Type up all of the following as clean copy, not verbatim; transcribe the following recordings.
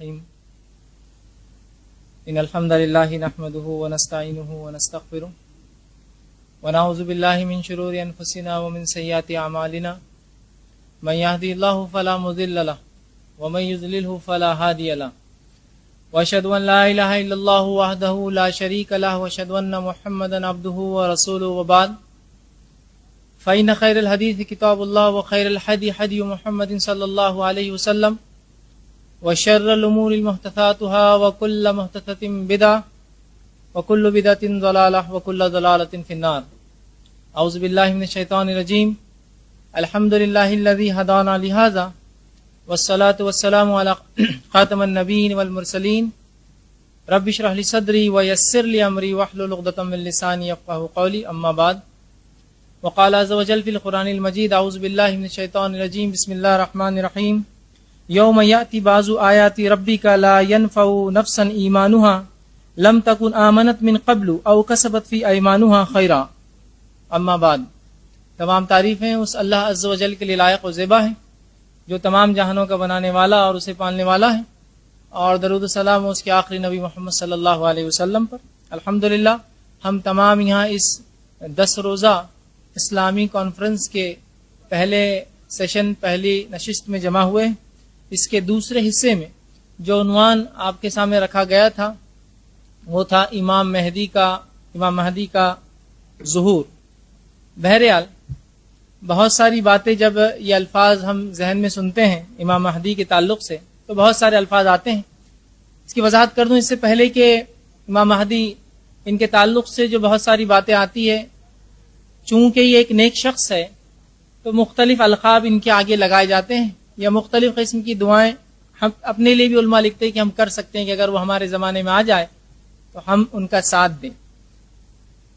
الرحيم إن الحمد لله نحمده ونستعينه ونستغفره ونعوذ بالله من شرور أنفسنا ومن سيئات أعمالنا من يهدي الله فلا مضل له ومن يضلله فلا هادي له وأشهد أن لا إله إلا الله وحده لا شريك له وأشهد أن محمدا عبده ورسوله وبعد فإن خير الحديث كتاب الله وخير الهدي هدي محمد صلى الله عليه وسلم وشر الأمور محدثاتها وكل محدثة بدعة وكل بدعة ضلالة وكل ضلالة في النار. أعوذ بالله من الشيطان الرجيم. الحمد لله الذي هدانا لهذا والصلاة والسلام على خاتم النبيين والمرسلين. رب اشرح لي صدري ويسر لي أمري واحلل عقدة من لساني يفقهوا قولي. أما بعد. وقال عز وجل في القرآن المجيد أعوذ بالله من الشيطان الرجيم بسم الله الرحمن الرحيم. يوم يأتي بعض آيات ربك لا ينفع نفسا إيمانها لم تكن آمنت من قبل أو كسبت في أيمانها خيرا. اما بعد. تمام تعریفیں اس اللہ عز و جل کے لیے لائق و زیبا ہے جو تمام جہانوں کا بنانے والا اور اسے پالنے والا ہے، اور درود و سلام اس کے آخری نبی محمد صلی اللہ علیہ وسلم پر. الحمدللہ ہم تمام یہاں اس 10 روزہ اسلامی کانفرنس کے پہلے سیشن، پہلی نشست میں جمع ہوئے. اس کے دوسرے حصے میں جو عنوان آپ کے سامنے رکھا گیا تھا وہ تھا امام مہدی کا ظہور. بہرحال بہت ساری باتیں جب یہ الفاظ ہم ذہن میں سنتے ہیں امام مہدی کے تعلق سے تو بہت سارے الفاظ آتے ہیں. اس کی وضاحت کر دوں اس سے پہلے کہ امام مہدی ان کے تعلق سے جو بہت ساری باتیں آتی ہے، چونکہ یہ ایک نیک شخص ہے تو مختلف القاب ان کے آگے لگائے جاتے ہیں یا مختلف قسم کی دعائیں ہم اپنے لیے بھی علماء لکھتے ہیں کہ ہم کر سکتے ہیں کہ اگر وہ ہمارے زمانے میں آ جائے تو ہم ان کا ساتھ دیں.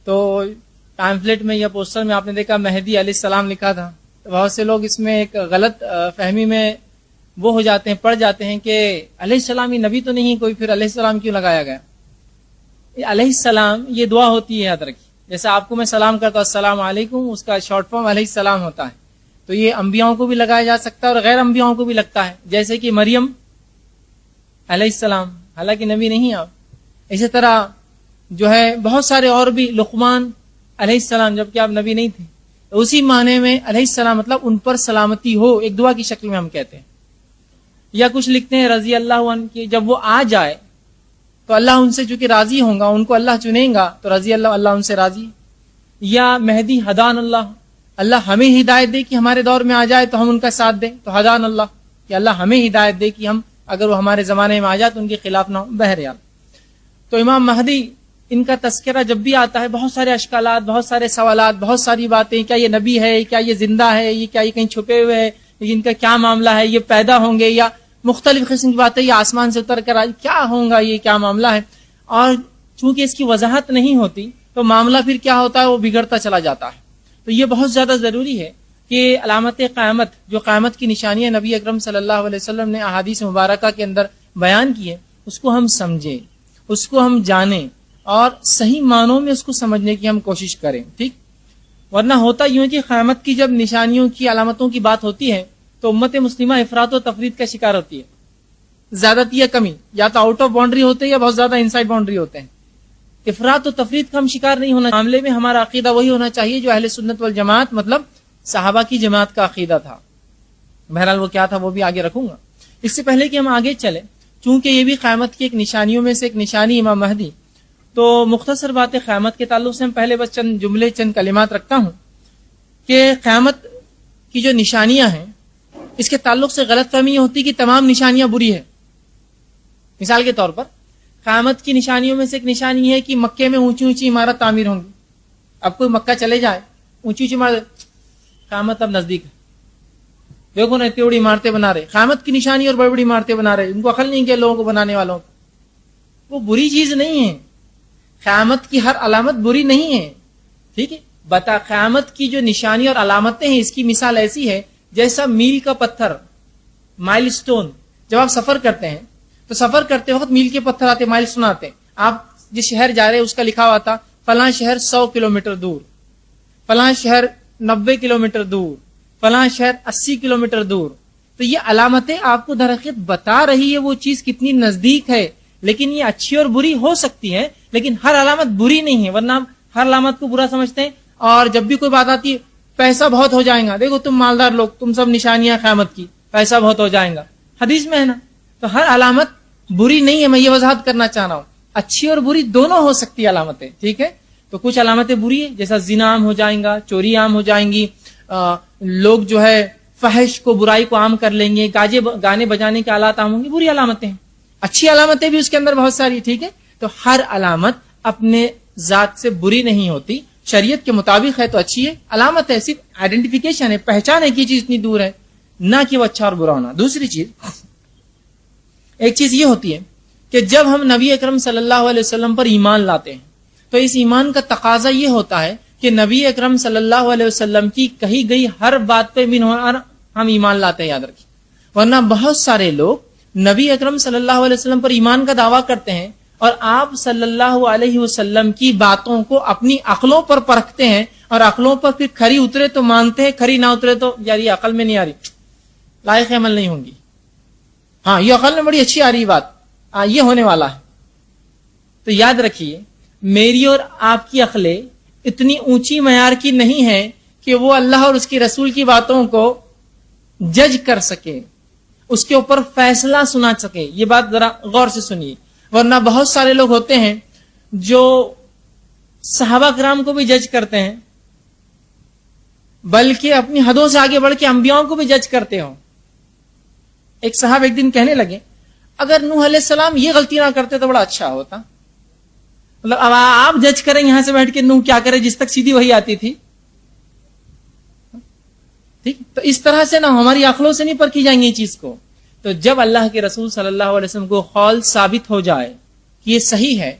تو پامفلیٹ میں یا پوسٹر میں آپ نے دیکھا مہدی علیہ السلام لکھا تھا. تو بہت سے لوگ اس میں ایک غلط فہمی میں وہ ہو جاتے ہیں، پڑ جاتے ہیں کہ علیہ السلام یہ نبی تو نہیں کوئی، پھر علیہ السلام کیوں لگایا گیا. علیہ السلام یہ دعا ہوتی ہے، یاد رکھیے. جیسے آپ کو میں سلام کرتا ہوں السلام علیکم، اس کا شارٹ فارم علیہ السلام ہوتا ہے. تو یہ انبیاءوں کو بھی لگایا جا سکتا ہے اور غیر انبیاءوں کو بھی لگتا ہے، جیسے کہ مریم علیہ السلام، حالانکہ نبی نہیں آپ. اسی طرح جو ہے بہت سارے اور بھی، لقمان علیہ السلام جبکہ آپ نبی نہیں تھے. تو اسی معنی میں علیہ السلام مطلب ان پر سلامتی ہو، ایک دعا کی شکل میں ہم کہتے ہیں. یا کچھ لکھتے ہیں رضی اللہ عنہ کی، جب وہ آ جائے تو اللہ ان سے چونکہ راضی ہوں گا، ان کو اللہ چنیں گا تو رضی اللہ ان سے راضی. یا مہدی ہدان اللہ ہمیں ہدایت دے کہ ہمارے دور میں آ جائے تو ہم ان کا ساتھ دیں، تو ہدان اللہ کہ اللہ ہمیں ہدایت دے کہ ہم اگر وہ ہمارے زمانے میں آ جائے تو ان کے خلاف نہ ہو. بہرحال تو امام مہدی ان کا تذکرہ جب بھی آتا ہے بہت سارے اشکالات، بہت سارے سوالات، بہت ساری باتیں، کیا یہ نبی ہے، کیا یہ زندہ ہے، یہ کیا یہ کہیں چھپے ہوئے ہے، ان کا کیا معاملہ ہے، یہ پیدا ہوں گے یا مختلف قسم کی باتیں، یہ آسمان سے اتر کر آئی، کیا ہوگا، یہ کیا معاملہ ہے. اور چونکہ اس کی وضاحت نہیں ہوتی تو معاملہ پھر کیا ہوتا ہے، وہ بگڑتا چلا جاتا ہے. تو یہ بہت زیادہ ضروری ہے کہ علامت قیامت، جو قیامت کی نشانیاں نبی اکرم صلی اللہ علیہ وسلم نے احادیث مبارکہ کے اندر بیان کی ہے، اس کو ہم سمجھیں، اس کو ہم جانیں اور صحیح معنوں میں اس کو سمجھنے کی ہم کوشش کریں. ٹھیک، ورنہ ہوتا یوں ہے کہ قیامت کی جب نشانیوں کی علامتوں کی بات ہوتی ہے تو امت مسلمہ افراط و تفرید کا شکار ہوتی ہے. زیادتی یا کمی، یا تو آؤٹ آف باؤنڈری ہوتے ہیں یا بہت زیادہ انسائڈ باؤنڈری ہوتے ہیں. افراط و تفرید کا ہم شکار نہیں ہونا. معاملے میں ہمارا عقیدہ وہی ہونا چاہیے جو اہل سنت والجماعت مطلب صحابہ کی جماعت کا عقیدہ تھا. بہرحال وہ کیا تھا وہ بھی آگے رکھوں گا. اس سے پہلے کہ ہم آگے چلیں، چونکہ یہ بھی قیامت کی ایک نشانیوں میں سے ایک نشانی امام مہدی، تو مختصر باتیں قیامت کے تعلق سے ہم پہلے بس چند جملے، چند کلمات رکھتا ہوں کہ قیامت کی جو نشانیاں ہیں اس کے تعلق سے غلط فہمی یہ ہوتی کہ تمام نشانیاں بری ہیں. مثال کے طور پر قیامت کی نشانیوں میں سے ایک نشانی ہے کہ مکے میں اونچی اونچی عمارت تعمیر ہوں گی. اب کوئی مکہ چلے جائے، اونچی اونچی عمارت، قیامت اب نزدیک ہے، دیکھو نا اتنی بڑی عمارتیں بنا رہے. قیامت کی نشانی اور بڑی بڑی عمارتیں بنا رہے، ان کو عقل نہیں کہ لوگوں کو بنانے والوں کو. وہ بری چیز نہیں ہے، قیامت کی ہر علامت بری نہیں ہے. ٹھیک ہے، بتا قیامت کی جو نشانی اور علامتیں ہیں اس کی مثال ایسی ہے جیسا میل کا پتھر، مائل سٹون. جب آپ سفر کرتے ہیں تو سفر کرتے وقت میل کے پتھر آتے، مائل سٹون آتے. آپ جس شہر جا رہے اس کا لکھا ہوا تھا فلاں شہر 100 کلومیٹر دور، فلاں شہر 90 کلومیٹر دور، فلاں شہر 80 کلومیٹر دور. تو یہ علامتیں آپ کو در حقیقت بتا رہی ہے وہ چیز کتنی نزدیک ہے. لیکن یہ اچھی اور بری ہو سکتی ہے، لیکن ہر علامت بری نہیں ہے، ورنہ ہر علامت کو برا سمجھتے ہیں. اور جب بھی کوئی بات آتی ہے پیسہ بہت ہو جائے گا، دیکھو تم مالدار لوگ، تم سب نشانیاں قیامت کی، پیسہ بہت ہو جائے گا، حدیث میں ہے نا. تو ہر علامت بری نہیں ہے، میں یہ وضاحت کرنا چاہ رہا ہوں. اچھی اور بری دونوں ہو سکتی علامتیں، ٹھیک ہے. تو کچھ علامتیں بری ہیں، جیسا زنا عام ہو جائیں گا، چوری عام ہو جائیں گی، لوگ جو ہے فحش کو، برائی کو عام کر لیں گے، گانے بجانے کے آلات عام ہوں گے، بری علامتیں ہیں. اچھی علامتیں بھی اس کے اندر بہت ساری، ٹھیک ہے. تو ہر علامت اپنے ذات سے بری نہیں ہوتی، شریعت کے مطابق ہے تو اچھی ہے. علامت ہے، صرف آئیڈینٹیفیکیشن ہے، پہچان ہے کہ یہ چیز اتنی دور ہے، نہ کہ وہ اچھا اور برا ہونا. دوسری چیز، ایک چیز یہ ہوتی ہے کہ جب ہم نبی اکرم صلی اللہ علیہ وسلم پر ایمان لاتے ہیں تو اس ایمان کا تقاضا یہ ہوتا ہے کہ نبی اکرم صلی اللہ علیہ وسلم کی کہی گئی ہر بات پہ ہم ایمان لاتے ہیں، یاد رکھیں. ورنہ بہت سارے لوگ نبی اکرم صلی اللہ علیہ وسلم پر ایمان کا دعویٰ کرتے ہیں اور آپ صلی اللہ علیہ وسلم کی باتوں کو اپنی عقلوں پر پرکھتے ہیں، اور عقلوں پر پھر کھری اترے تو مانتے ہیں، کھری نہ اترے تو یار یہ عقل میں نہیں آ رہی، لائق عمل نہیں ہوں گی. ہاں یہ عقل میں بڑی اچھی آ رہی بات، یہ ہونے والا ہے. تو یاد رکھیے میری اور آپ کی عقلیں اتنی اونچی معیار کی نہیں ہے کہ وہ اللہ اور اس کی رسول کی باتوں کو جج کر سکے، اس کے اوپر فیصلہ سنا سکے. یہ بات ذرا غور سے سنیے. ورنہ بہت سارے لوگ ہوتے ہیں جو صحابہ کرام کو بھی جج کرتے ہیں، بلکہ اپنی حدوں سے آگے بڑھ کے انبیاءوں کو بھی جج کرتے ہوں. ایک صاحب ایک دن کہنے لگے اگر نوح علیہ السلام یہ غلطی نہ کرتے تو بڑا اچھا ہوتا. مطلب اب آپ جج کریں یہاں سے بیٹھ کے نوح کیا کرے جس تک سیدھی وہی آتی تھی. ٹھیک، تو اس طرح سے نہ ہماری عقلوں سے نہیں پرکھی جائیں گی یہ چیز کو. تو جب اللہ کے رسول صلی اللہ علیہ وسلم کو قول ثابت ہو جائے کہ یہ صحیح ہے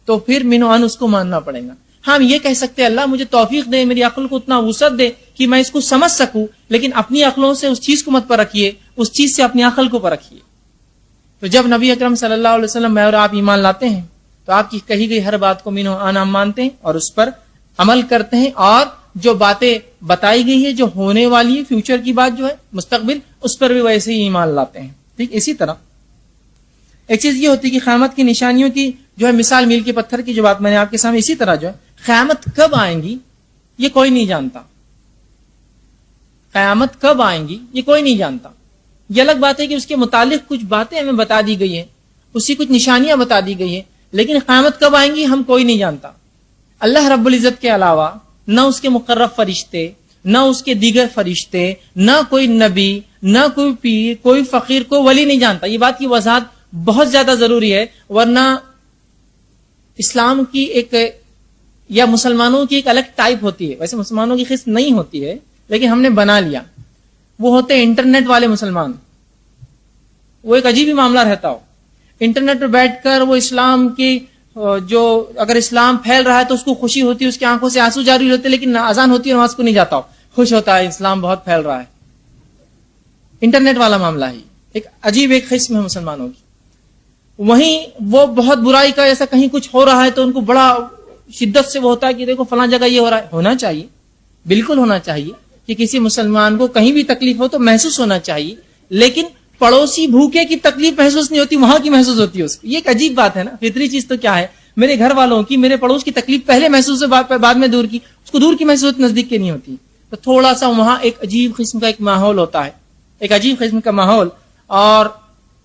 تو پھر من و عن اس کو ماننا پڑے گا. ہم یہ کہہ سکتے ہیں اللہ مجھے توفیق دے، میری عقل کو اتنا وسعت دے کہ میں اس کو سمجھ سکوں، لیکن اپنی عقلوں سے اس چیز کو مت پرکھیے، اس چیز سے اپنی عقل کو پرکھیے. تو جب نبی اکرم صلی اللہ علیہ وسلم میں اور آپ ایمان لاتے ہیں تو آپ کی کہی گئی ہر بات کو من و عن ہم مانتے ہیں اور اس پر عمل کرتے ہیں، اور جو باتیں بتائی گئی ہے جو ہونے والی ہے، فیوچر کی بات جو ہے، مستقبل، اس پر بھی ویسے ہی ایمان لاتے ہیں. ٹھیک، اسی طرح ایک چیز یہ ہوتی ہے کہ قیامت کی نشانیوں کی جو ہے مثال میل کے پتھر کی جو بات میں نے آپ کے سامنے، اسی طرح جو ہے قیامت کب آئیں گی یہ کوئی نہیں جانتا. قیامت کب آئیں گی یہ کوئی نہیں جانتا. یہ الگ بات ہے کہ اس کے متعلق کچھ باتیں ہمیں بتا دی گئی ہیں، اس کی کچھ نشانیاں بتا دی گئی ہیں، لیکن قیامت کب آئیں گی ہم کوئی نہیں جانتا. اللہ رب العزت کے علاوہ نہ اس کے مقرب فرشتے، نہ اس کے دیگر فرشتے، نہ کوئی نبی، نہ کوئی پیر، کوئی فقیر، کوئی ولی نہیں جانتا. یہ بات کی وضاحت بہت زیادہ ضروری ہے، ورنہ اسلام کی ایک یا مسلمانوں کی ایک الگ ٹائپ ہوتی ہے. ویسے مسلمانوں کی قسم نہیں ہوتی ہے لیکن ہم نے بنا لیا، وہ ہوتے ہیں انٹرنیٹ والے مسلمان. وہ ایک عجیب ہی معاملہ رہتا ہو، انٹرنیٹ پر بیٹھ کر وہ اسلام کی جو اگر اسلام پھیل رہا ہے تو اس کو خوشی ہوتی ہے، اس کی آنکھوں سے آنسو جاری ہوتے، لیکن اذان ہوتی ہے نماز کو نہیں جاتا ہو، خوش ہوتا ہے اسلام بہت پھیل رہا ہے. انٹرنیٹ والا معاملہ ہی ایک عجیب ایک قسم ہے مسلمانوں کی. وہیں وہ بہت برائی کا ایسا کہیں کچھ ہو رہا ہے تو ان کو بڑا شدت سے وہ ہوتا ہے کہ دیکھو فلاں جگہ یہ ہو رہا ہے. ہونا چاہیے، بالکل ہونا چاہیے کہ کسی مسلمان کو کہیں بھی تکلیف ہو تو محسوس ہونا چاہیے، لیکن پڑوسی بھوکے کی تکلیف محسوس نہیں ہوتی، وہاں کی محسوس ہوتی ہے اس کو. یہ ایک عجیب بات ہے نا. فطری چیز تو کیا ہے، میرے گھر والوں کی، میرے پڑوس کی تکلیف پہلے محسوس ہے، بعد میں دور کی، اس کو دور کی محسوس نزدیک کی نہیں ہوتی. تو تھوڑا سا وہاں ایک عجیب قسم کا ایک ماحول ہوتا ہے، ایک عجیب قسم کا ماحول، اور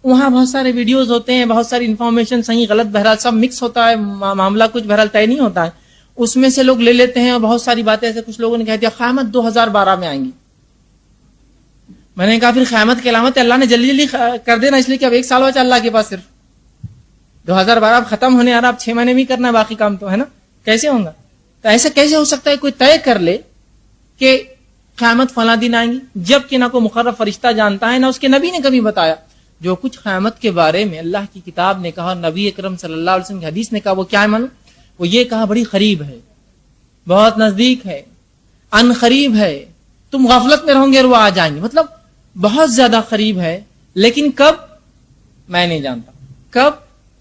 وہاں بہت سارے ویڈیوز ہوتے ہیں، بہت ساری انفارمیشن صحیح غلط بہرحال سب مکس ہوتا ہے، معاملہ کچھ بہرحال طے نہیں ہوتا ہے. اس میں سے لوگ لے لیتے ہیں اور بہت ساری باتیں ایسے کچھ لوگوں نے کہہ دیا قیامت 2012 میں آئیں گی. میں نے کہا پھر قیامت کی علامت اللہ نے جلدی جلدی کر دینا، اس لیے کہ اب 1 سال بچا اللہ کے پاس، صرف 2012 اب ختم ہونے آ رہا، اب 6 مہینے بھی کرنا ہے باقی کام تو ہے نا، کیسے ہوگا؟ تو ایسا کیسے ہو سکتا ہے کوئی طے کر لے کہ قیامت فلاں دن آئیں گی، جبکہ نہ کوئی مقرب فرشتہ جانتا ہے، نہ اس کے نبی نے کبھی بتایا. جو کچھ قیامت کے بارے میں اللہ کی کتاب نے کہا، نبی اکرم صلی اللہ علیہ وسلم کی حدیث نے کہا، وہ کیا ہے معلوم؟ وہ یہ کہا بڑی قریب ہے، بہت نزدیک ہے، ان قریب ہے، تم غفلت میں رہو گے اور وہ آ جائیں گے. مطلب بہت زیادہ قریب ہے، لیکن کب میں نہیں جانتا، کب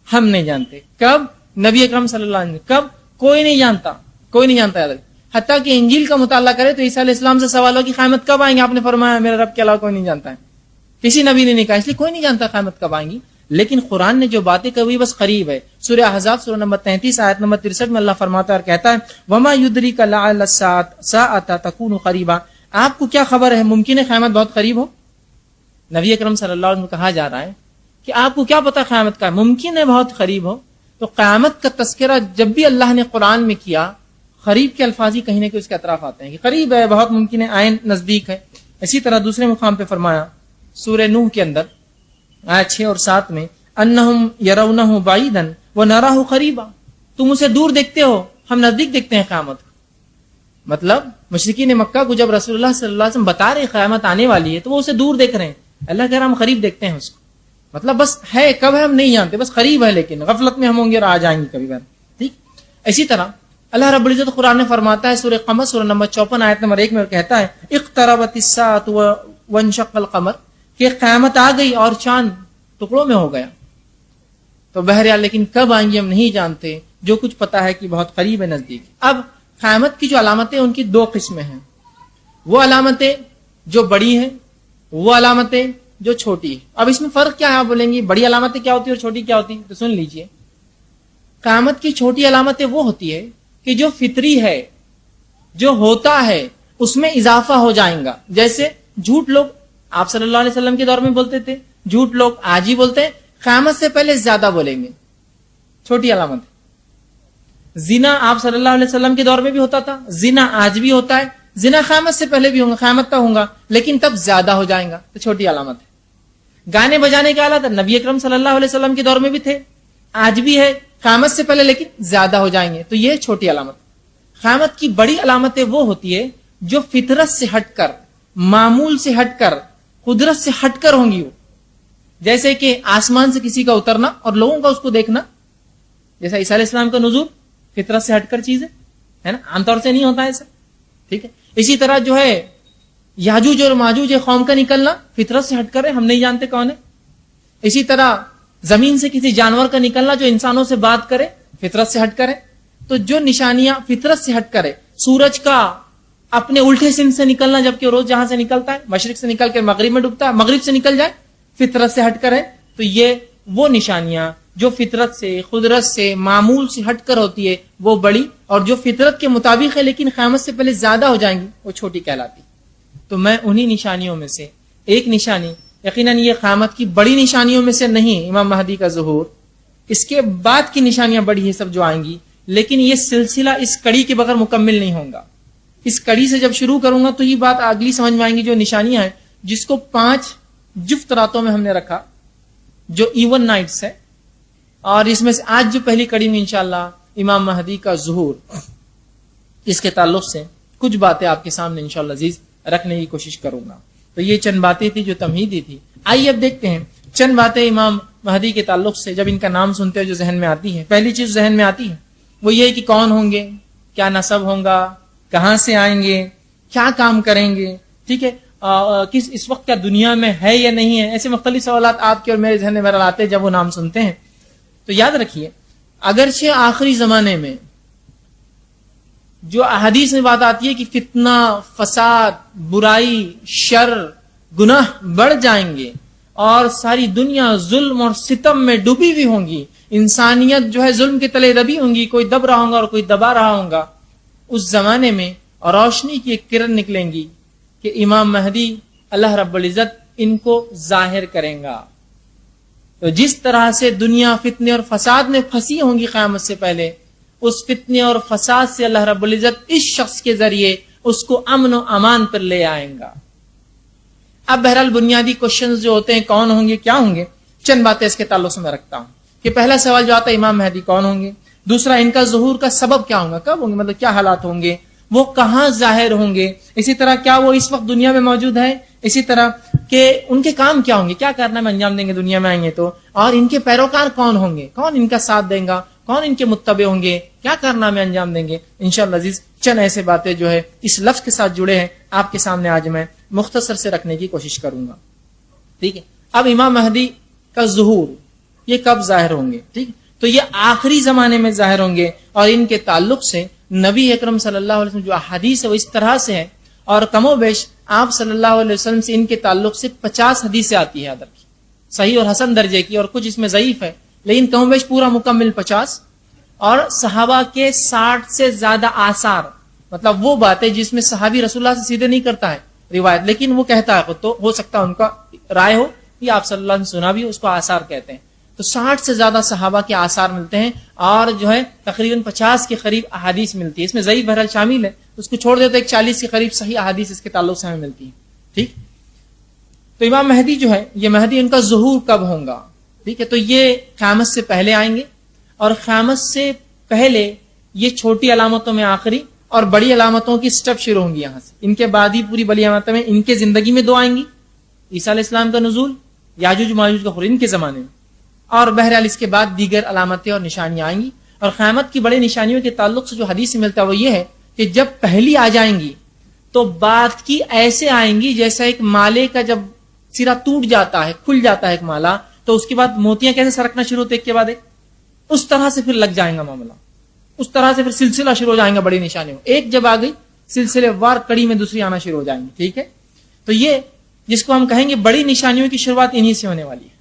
ہم نہیں جانتے، کب نبی اکرم صلی اللہ علیہ وسلم، کب کوئی نہیں جانتا، کوئی نہیں جانتا. حتیٰ کہ انجیل کا مطالعہ کرے تو عیسیٰ علیہ السلام سے سوال ہو کہ قیامت کب آئیں گے، آپ نے فرمایا میرا رب کے علاوہ کوئی نہیں جانتا ہے. کسی نبی نے نہیں کہا، اس لیے کوئی نہیں جانتا قیامت کب آئیں گی. لیکن قرآن نے جو باتیں کہی بس قریب ہے. سورہ احزاب سورہ نمبر 33 آیت نمبر 63 میں اللہ فرماتا ہے اور کہتا ہے وما یدریک لعل الساعۃ تکون قریبا. آپ کو کیا خبر ہے ممکن ہے قیامت بہت قریب ہو. نبی اکرم صلی اللہ علیہ وسلم کو کہا جا رہا ہے کہ آپ کو کیا پتا قیامت کا ممکن ہے بہت قریب ہو. تو قیامت کا تذکرہ جب بھی اللہ نے قرآن میں کیا، قریب کے الفاظ ہی کہیں نہ کہیں اس کے اطراف آتے ہیں کہ قریب ہے، بہت ممکن ہے، عین نزدیک ہے. اسی طرح دوسرے مقام پہ فرمایا سورہ نوح کے اندر آیت 6 اور 7 میں انہم یرونہ بعیدا ونراہ قریبا. تم اسے دور دیکھتے ہو، ہم نزدیک دیکھتے ہیں قیامت کو. مطلب مشرکین مکہ کو جب رسول اللہ صلی اللہ علیہ وسلم بتا رہے قیامت آنے والی ہے تو وہ اسے دور دیکھ رہے ہیں. اللہ کہہ رہا ہم قریب دیکھتے ہیں اس کو. مطلب بس ہے، کب ہے ہم نہیں جانتے، بس قریب ہے، لیکن غفلت میں ہم ہوں گے اور آ جائیں گے کبھی بار. ٹھیک. اسی طرح اللہ رب العزت قرآن میں فرماتا ہے سورہ قمر سورہ نمبر 54 آیت نمبر 1 میں اور کہتا ہے اقتربت الساعۃ وانشق القمر کہ قیامت آ گئی اور چاند ٹکڑوں میں ہو گیا. تو بہرحال لیکن کب آئیں گے ہم نہیں جانتے. جو کچھ پتا ہے کہ بہت قریب ہے، نزدیک. اب قیامت کی جو علامتیں ان کی دو قسمیں ہیں. وہ علامتیں جو بڑی ہیں، وہ علامتیں جو چھوٹی ہیں. اب اس میں فرق کیا ہے؟ آپ بولیں گے بڑی علامتیں کیا ہوتی ہیں اور چھوٹی کیا ہوتی ہیں؟ تو سن لیجئے. قیامت کی چھوٹی علامتیں وہ ہوتی ہے کہ جو فطری ہے، جو ہوتا ہے اس میں اضافہ ہو جائیں گا. جیسے جھوٹ لوگ آپ صلی اللہ علیہ وسلم کے دور میں بولتے تھے، جھوٹ لوگ آج ہی بولتے ہیں، قیامت سے پہلے زیادہ بولیں گے. چھوٹی علامت. زنا آپ صلی اللہ علیہ وسلم کے دور میں بھی ہوتا تھا، زنا آج بھی ہوتا ہے، زنا قیامت سے پہلے بھی ہوگا، قیامت تک ہوگا، لیکن تب زیادہ ہو جائیں گا. تو چھوٹی علامت ہے. گانے بجانے کے آلات نبی اکرم صلی اللہ علیہ وسلم کے دور میں بھی تھے، آج بھی ہے، قیامت سے پہلے لیکن زیادہ ہو جائیں گے. تو یہ چھوٹی علامت. قیامت کی بڑی علامتیں وہ ہوتی ہے جو فطرت سے ہٹ کر، معمول سے ہٹ کر، قدرت سے ہٹ کر ہوں گی. وہ جیسے کہ آسمان سے کسی کا اترنا اور لوگوں کا اس کو دیکھنا. جیسا عیسیٰ علیہ السلام کا نزول فطرت سے ہٹ کر چیز ہے نا، عام طور سے نہیں ہوتا ایسا. ٹھیک ہے. اسی طرح جو ہے یاجوج اور ماجوج قوم کا نکلنا فطرت سے ہٹ کر ہے، ہم نہیں جانتے کون ہے. اسی طرح زمین سے کسی جانور کا نکلنا جو انسانوں سے بات کرے، فطرت سے ہٹ کرے. تو جو نشانیاں فطرت سے ہٹ کرے، سورج کا اپنے الٹے سمت سے نکلنا جبکہ روز جہاں سے نکلتا ہے مشرق سے نکل کر مغرب میں ڈوبتا ہے، مغرب سے نکل جائے فطرت سے ہٹ کرے. تو یہ وہ نشانیاں جو فطرت سے، قدرت سے، معمول سے ہٹ کر ہوتی ہے وہ بڑی، اور جو فطرت کے مطابق ہے لیکن قیامت سے پہلے زیادہ ہو جائیں گی وہ چھوٹی کہلاتی. تو میں انہی نشانیوں میں سے ایک نشانی، یقیناً یہ قیامت کی بڑی نشانیوں میں سے نہیں امام مہدی کا ظہور، اس کے بعد کی نشانیاں بڑی ہے سب جو آئیں گی، لیکن یہ سلسلہ اس کڑی کے بغیر مکمل نہیں ہوگا. اس کڑی سے جب شروع کروں گا تو یہ بات اگلی سمجھ میں آئیں گی. جو نشانیاں ہیں جس کو 5 جفت راتوں میں ہم نے رکھا جو ایون نائٹس ہے، اور اس میں سے آج جو پہلی کڑی میں انشاءاللہ امام مہدی کا ظہور، اس کے تعلق سے کچھ باتیں آپ کے سامنے انشاءاللہ عزیز رکھنے کی کوشش کروں گا. تو یہ چند باتیں تھی جو تمہیدی تھی. آئیے اب دیکھتے ہیں چند باتیں امام مہدی کے تعلق سے جب ان کا نام سنتے ہیں جو ذہن میں آتی ہے. پہلی چیز ذہن میں آتی ہے وہ یہ کہ کون ہوں گے، کیا نسب ہوگا، کہاں سے آئیں گے، کیا کام کریں گے. ٹھیک ہے. اس وقت کیا دنیا میں ہے یا نہیں ہے. ایسے مختلف سوالات آپ کے اور میرے ذہن میں آتے ہیں جب وہ نام سنتے ہیں. تو یاد رکھیے اگرچہ آخری زمانے میں جو احادیث میں بات آتی ہے کہ فتنہ، فساد، برائی، شر، گناہ بڑھ جائیں گے اور ساری دنیا ظلم اور ستم میں ڈوبی ہوئی ہوں گی، انسانیت جو ہے ظلم کے تلے دبی ہوں گی، کوئی دب رہا ہوگا اور کوئی دبا رہا ہوگا، اس زمانے میں روشنی کی ایک کرن نکلیں گی کہ امام مہدی اللہ رب العزت ان کو ظاہر کریں گا. تو جس طرح سے دنیا فتنے اور فساد میں پھنسی ہوں گی قیامت سے پہلے، اس فتنے اور فساد سے اللہ رب العزت اس شخص کے ذریعے اس کو امن و امان پر لے آئیں گا. اب بہرحال بنیادی کوشچنز جو ہوتے ہیں کون ہوں گے، کیا ہوں گے، چند باتیں اس کے تعلق سے میں رکھتا ہوں. کہ پہلا سوال جو آتا ہے امام مہدی کون ہوں گے، دوسرا ان کا ظہور کا سبب کیا ہوگا، کب ہوں گے، مطلب کیا حالات ہوں گے، وہ کہاں ظاہر ہوں گے، اسی طرح کیا وہ اس وقت دنیا میں موجود ہے، اسی طرح کہ ان کے کام کیا ہوں گے، کیا کارنامے انجام دیں گے دنیا میں آئیں گے تو، اور ان کے پیروکار کون ہوں گے، کون ان کا ساتھ دیں گا، کون ان کے متبع ہوں گے، کیا کارنامے انجام دیں گے. انشاءاللہ عزیز چند ایسے باتیں جو ہے اس لفظ کے ساتھ جڑے ہیں آپ کے سامنے آج میں مختصر سے رکھنے کی کوشش کروں گا. ٹھیک ہے. اب امام مہدی کا ظہور یہ کب ظاہر ہوں گے، ٹھیک، تو یہ آخری زمانے میں ظاہر ہوں گے، اور ان کے تعلق سے نبی اکرم صلی اللہ علیہ وسلم جو احادیث ہے وہ اس طرح سے ہے، اور کم و بیش آپ صلی اللہ علیہ وسلم سے ان کے تعلق سے 50 حدیثیں آتی ہے ادب کی، صحیح اور حسن درجے کی، اور کچھ اس میں ضعیف ہے، لیکن کم بیش پورا مکمل 50. اور صحابہ کے 60 سے زیادہ آثار، مطلب وہ باتیں جس میں صحابی رسول اللہ سے سیدھے نہیں کرتا ہے روایت، لیکن وہ کہتا ہے خود، تو ہو سکتا ہے ان کا رائے ہو یا آپ صلی اللہ علیہ وسلم سنا بھی، اس کو آثار کہتے ہیں. تو 60 سے زیادہ صحابہ کے آثار ملتے ہیں، اور جو ہے تقریباً 50 کے قریب احادیث ملتی ہے. اس میں ضعیف بہرحال شامل ہے، اس کو چھوڑ دیتے 40 کے قریب صحیح احادیث اس کے تعلق سے ہمیں ملتی ہے. ٹھیک. تو امام مہدی جو ہے، یہ مہدی ان کا ظہور کب ہوگا؟ ٹھیک ہے. تو یہ قیامت سے پہلے آئیں گے، اور قیامت سے پہلے یہ چھوٹی علامتوں میں آخری اور بڑی علامتوں کی سٹیپ شروع ہوں گی یہاں سے. ان کے بعد ہی پوری بڑی علامتیں میں ان کے زندگی میں 2 آئیں گی، عیسیٰ علیہ السلام کا نزول، یاجوج ماجوج کا خروج ان کے زمانے میں، اور بہرحال اس کے بعد دیگر علامتیں اور نشانیاں آئیں گی. اور قیامت کی بڑی نشانیوں کے تعلق سے جو حدیث سے ملتا ہے وہ یہ ہے کہ جب پہلی آ جائیں گی تو بعد کی ایسے آئیں گی جیسا ایک مالے کا جب سرا ٹوٹ جاتا ہے، کھل جاتا ہے ایک مالا، تو اس کے بعد موتیاں کیسے سرکنا شروع ہوتے ایک کے بعد ایک، اس طرح سے پھر لگ جائیں گا معاملہ، اس طرح سے پھر سلسلہ شروع ہو جائیں گا بڑی نشانیوں. ایک جب آ گئی سلسلے وار کڑی میں دوسری آنا شروع ہو جائیں گی. ٹھیک ہے. تو یہ جس کو ہم کہیں گے بڑی نشانیوں کی شروعات انہی سے ہونے والی ہے.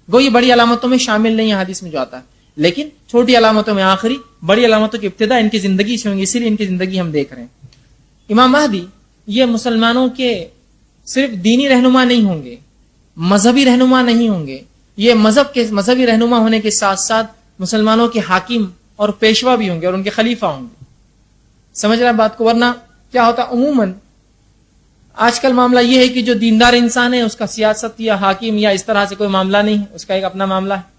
گو یہ بڑی علامتوں میں شامل نہیں ہے حدیث میں جو آتا ہے، لیکن چھوٹی علامتوں میں آخری، بڑی علامتوں کی ابتدا ان کی زندگی سے ہوں گی، اسی لیے ان کی زندگی ہم دیکھ رہے ہیں. امام مہدی یہ مسلمانوں کے صرف دینی رہنما نہیں ہوں گے، مذہبی رہنما نہیں ہوں گے، یہ مذہبی رہنما ہونے کے ساتھ ساتھ مسلمانوں کے حاکم اور پیشوا بھی ہوں گے، اور ان کے خلیفہ ہوں گے. سمجھ رہا بات کو؟ ورنہ کیا ہوتا عموماً آج کل معاملہ یہ ہے کہ جو دیندار انسان ہے اس کا سیاست یا حاکم یا اس طرح سے کوئی معاملہ نہیں، اس کا ایک اپنا معاملہ ہے.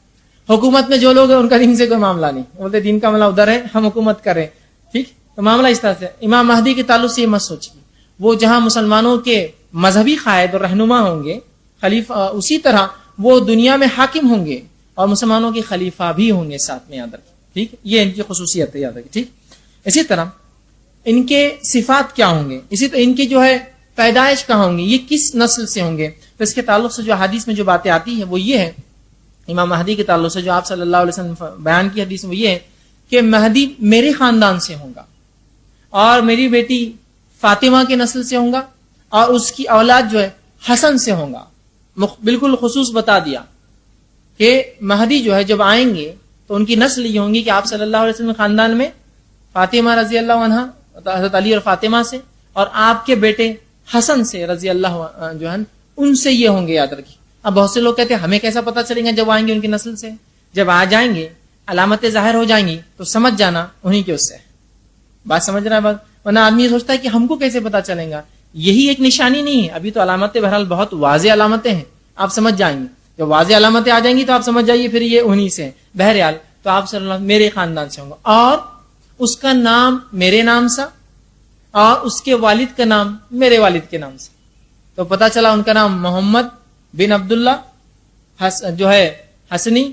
حکومت میں جو لوگ ہیں ان کا دین سے کوئی معاملہ نہیں، بولتے دین کا معاملہ ادھر ہے، ہم حکومت کر رہے ہیں. ٹھیک. تو معاملہ اس طرح سے. امام مہدی کے تعلق سے یہ مت سوچیے، وہ جہاں مسلمانوں کے مذہبی قائد اور رہنما ہوں گے خلیفہ، اسی طرح وہ دنیا میں حاکم ہوں گے اور مسلمانوں کے خلیفہ بھی ہوں گے ساتھ میں. یاد رکھیں. ٹھیک. یہ ان کی خصوصیت ہے، یاد رکھیں. ٹھیک. اسی طرح ان کے صفات کیا ہوں گے، اسی طرح ان کی جو ہے پیدائش کہاں ہوں گی، یہ کس نسل سے ہوں گے. تو اس کے تعلق سے جو حدیث میں جو باتیں آتی ہے وہ یہ ہے، امام مہدی کے تعلق سے جو آپ صلی اللہ علیہ وسلم بیان کی حدیث میں یہ ہے کہ مہدی میرے خاندان سے ہوگا، اور میری بیٹی فاطمہ کے نسل سے ہوگا، اور اس کی اولاد جو ہے حسن سے ہوگا. بالکل خصوص بتا دیا کہ مہدی جو ہے جب آئیں گے تو ان کی نسل یہ ہوں گی کہ آپ صلی اللہ علیہ وسلم خاندان میں فاطمہ رضی اللہ عنہ، حضرت علی اور فاطمہ سے، اور آپ کے بیٹے حسن سے رضی اللہ جو ہے ان سے یہ ہوں گے. یاد رکھیے. اب بہت سے لوگ کہتے ہیں ہمیں کیسا پتا چلیں گا جب آئیں گے ان کی نسل سے؟ جب آ جائیں گے علامتیں ظاہر ہو جائیں گی تو سمجھ جانا انہی کے اس سے. بات سمجھ رہا ہے بات؟ ورنہ آدمی یہ سوچتا ہے کہ ہم کو کیسے پتا چلیں گا. یہی ایک نشانی نہیں ہے، ابھی تو علامتیں بہرحال بہت واضح علامتیں ہیں، آپ سمجھ جائیں گے. جب واضح علامتیں آ جائیں گی تو آپ سمجھ جائیے پھر یہ انہی سے. بہرحال تو آپ صلی اللہ علیہ وسلم میرے خاندان سے ہوں گا، اور اس کا نام میرے نام سے اور اس کے والد کا نام میرے والد کے نام سے. تو پتا چلا ان کا نام محمد بن عبداللہ جو ہے حسنی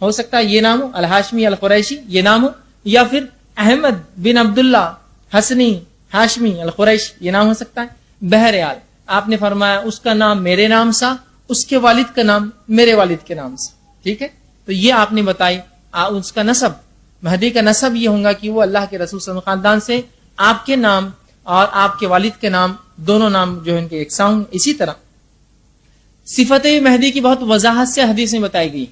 ہو سکتا ہے، یہ نام ہو، الہاشمی القریشی یہ نام ہو، یا پھر احمد بن عبداللہ حسنی ہاشمی القریشی یہ نام ہو سکتا ہے. بہرحال آپ نے فرمایا اس کا نام میرے نام سا، اس کے والد کا نام میرے والد کے نام سے. ٹھیک ہے. تو یہ آپ نے بتائی اس کا نسب، مہدی کا نسب یہ ہوگا کہ وہ اللہ کے رسول صلی اللہ علیہ وسلم خاندان سے، آپ کے نام اور آپ کے والد کے نام دونوں نام جو ان کے یکساں ہوں. اسی طرح صفت مہدی کی بہت وضاحت سے حدیث میں بتائی گئی.